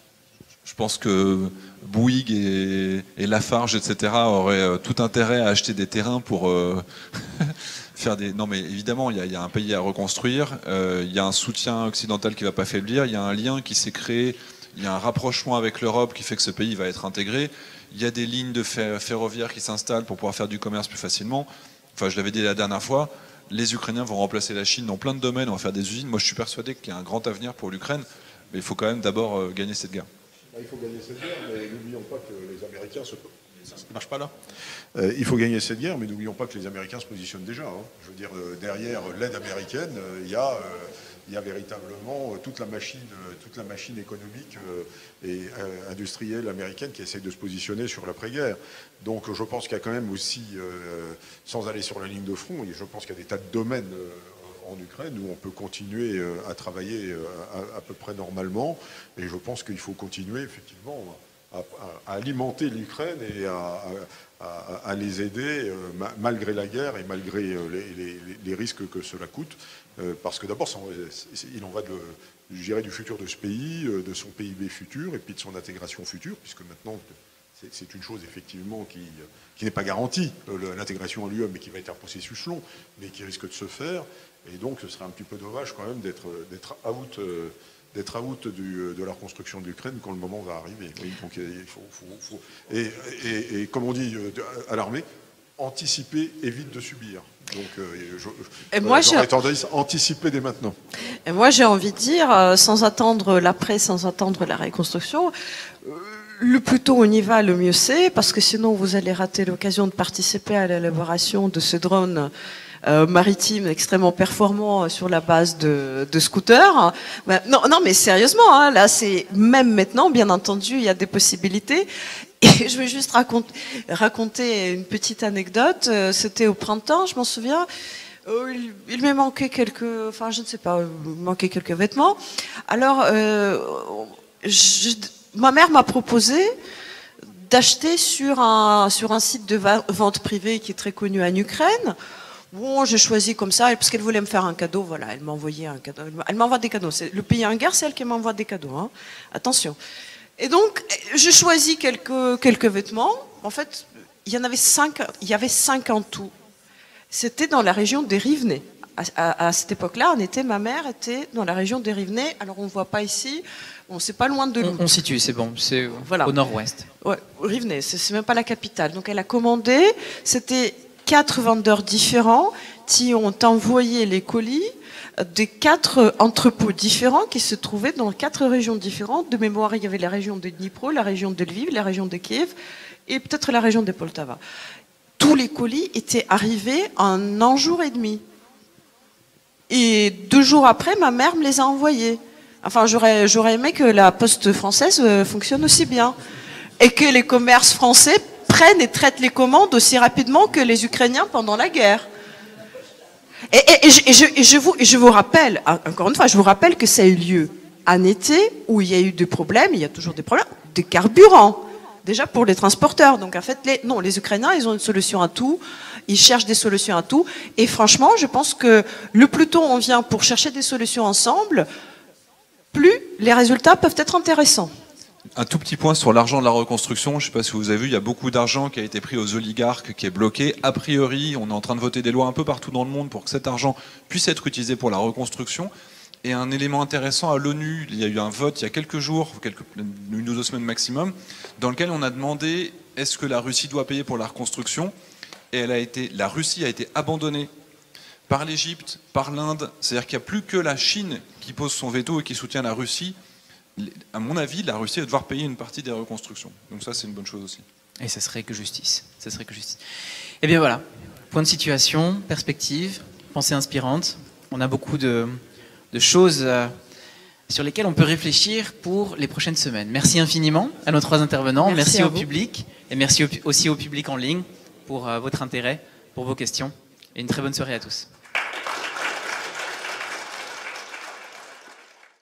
Je pense que Bouygues et Lafarge, etc., auraient tout intérêt à acheter des terrains pour faire des... Non mais évidemment, il y a un pays à reconstruire, il y a un soutien occidental qui ne va pas faiblir, il y a un lien qui s'est créé, il y a un rapprochement avec l'Europe qui fait que ce pays va être intégré, il y a des lignes de ferroviaires qui s'installent pour pouvoir faire du commerce plus facilement. Enfin, je l'avais dit la dernière fois, les Ukrainiens vont remplacer la Chine dans plein de domaines, vont faire des usines. Moi, je suis persuadé qu'il y a un grand avenir pour l'Ukraine, mais il faut quand même d'abord gagner cette guerre. Il faut gagner cette guerre, mais n'oublions pas que les Américains se... Ça ne marche pas là. Il faut gagner cette guerre, mais n'oublions pas que les Américains se positionnent déjà. Hein. Je veux dire, derrière l'aide américaine, il y a véritablement toute la machine économique et industrielle américaine qui essaie de se positionner sur l'après-guerre. Donc je pense qu'il y a quand même aussi, sans aller sur la ligne de front, je pense qu'il y a des tas de domaines en Ukraine où on peut continuer à travailler à peu près normalement. Et je pense qu'il faut continuer effectivement à alimenter l'Ukraine et à les aider malgré la guerre et malgré les risques que cela coûte. Parce que d'abord, il en va je dirais, du futur de ce pays, de son PIB futur et puis de son intégration future, puisque maintenant, c'est une chose effectivement qui n'est pas garantie, l'intégration à l'UE, mais qui va être un processus long, mais qui risque de se faire. Et donc, ce serait un petit peu dommage quand même d'être out de la reconstruction de l'Ukraine quand le moment va arriver. Oui, donc il faut et comme on dit à l'armée, anticiper et vite de subir. Donc, j'aurais tendance à anticiper dès maintenant. Et moi, j'ai envie de dire, sans attendre l'après, sans attendre la reconstruction, le plus tôt on y va, le mieux c'est, parce que sinon vous allez rater l'occasion de participer à l'élaboration de ce drone maritime extrêmement performant sur la base de scooters. Non, mais sérieusement, hein, là, c'est même maintenant, bien entendu, il y a des possibilités. Et je vais juste raconter une petite anecdote. C'était au printemps, je m'en souviens. Il me manquait je ne sais pas, il me manquait quelques vêtements. Alors, ma mère m'a proposé d'acheter sur un site de vente privée qui est très connu en Ukraine. Bon, j'ai choisi comme ça, parce qu'elle voulait me faire un cadeau, voilà, elle m'a envoyé un cadeau. Elle m'envoie des cadeaux. Le pays en guerre, c'est elle qui m'envoie des cadeaux, hein. Attention. Et donc, j'ai choisi quelques vêtements. En fait, il y avait 5 en tout. C'était dans la région des Rivnets. À cette époque-là, ma mère était dans la région des Rivnets. Alors, on ne voit pas ici. Bon, c'est pas loin de Lod. On situe, c'est bon. C'est au nord-ouest. Ouais, Rivnets, c'est même pas la capitale. Donc, elle a commandé. C'était 4 vendeurs différents qui ont envoyé les colis des 4 entrepôts différents qui se trouvaient dans 4 régions différentes. De mémoire, il y avait la région de Dnipro, la région de Lviv, la région de Kiev et peut-être la région de Poltava. Tous les colis étaient arrivés en un jour et demi. Et 2 jours après, ma mère me les a envoyés. Enfin, j'aurais aimé que la poste française fonctionne aussi bien. Et que les commerces français prennent et traitent les commandes aussi rapidement que les Ukrainiens pendant la guerre. Et je vous rappelle, encore une fois, je vous rappelle que ça a eu lieu en été où il y a eu des problèmes, il y a toujours des problèmes, de carburant, déjà pour les transporteurs. Donc en fait, les Ukrainiens, ils ont une solution à tout, ils cherchent des solutions à tout. Et franchement, je pense que le plus tôt on vient pour chercher des solutions ensemble, plus les résultats peuvent être intéressants. Un tout petit point sur l'argent de la reconstruction. Je ne sais pas si vous avez vu, il y a beaucoup d'argent qui a été pris aux oligarques, qui est bloqué. A priori, on est en train de voter des lois un peu partout dans le monde pour que cet argent puisse être utilisé pour la reconstruction. Et un élément intéressant, à l'ONU, il y a eu un vote il y a quelques jours, 1 ou 2 semaines maximum, dans lequel on a demandé est-ce que la Russie doit payer pour la reconstruction. Et la Russie a été abandonnée par l'Égypte, par l'Inde. C'est-à-dire qu'il n'y a plus que la Chine qui pose son veto et qui soutient la Russie. À mon avis, la Russie va devoir payer une partie des reconstructions. Donc ça, c'est une bonne chose aussi. Et ça serait que justice. Ça serait que justice. Eh bien voilà, point de situation, perspective, pensée inspirante. On a beaucoup de choses sur lesquelles on peut réfléchir pour les prochaines semaines. Merci infiniment à nos 3 intervenants. Merci au public. Et merci aussi au public en ligne pour votre intérêt, pour vos questions. Et une très bonne soirée à tous.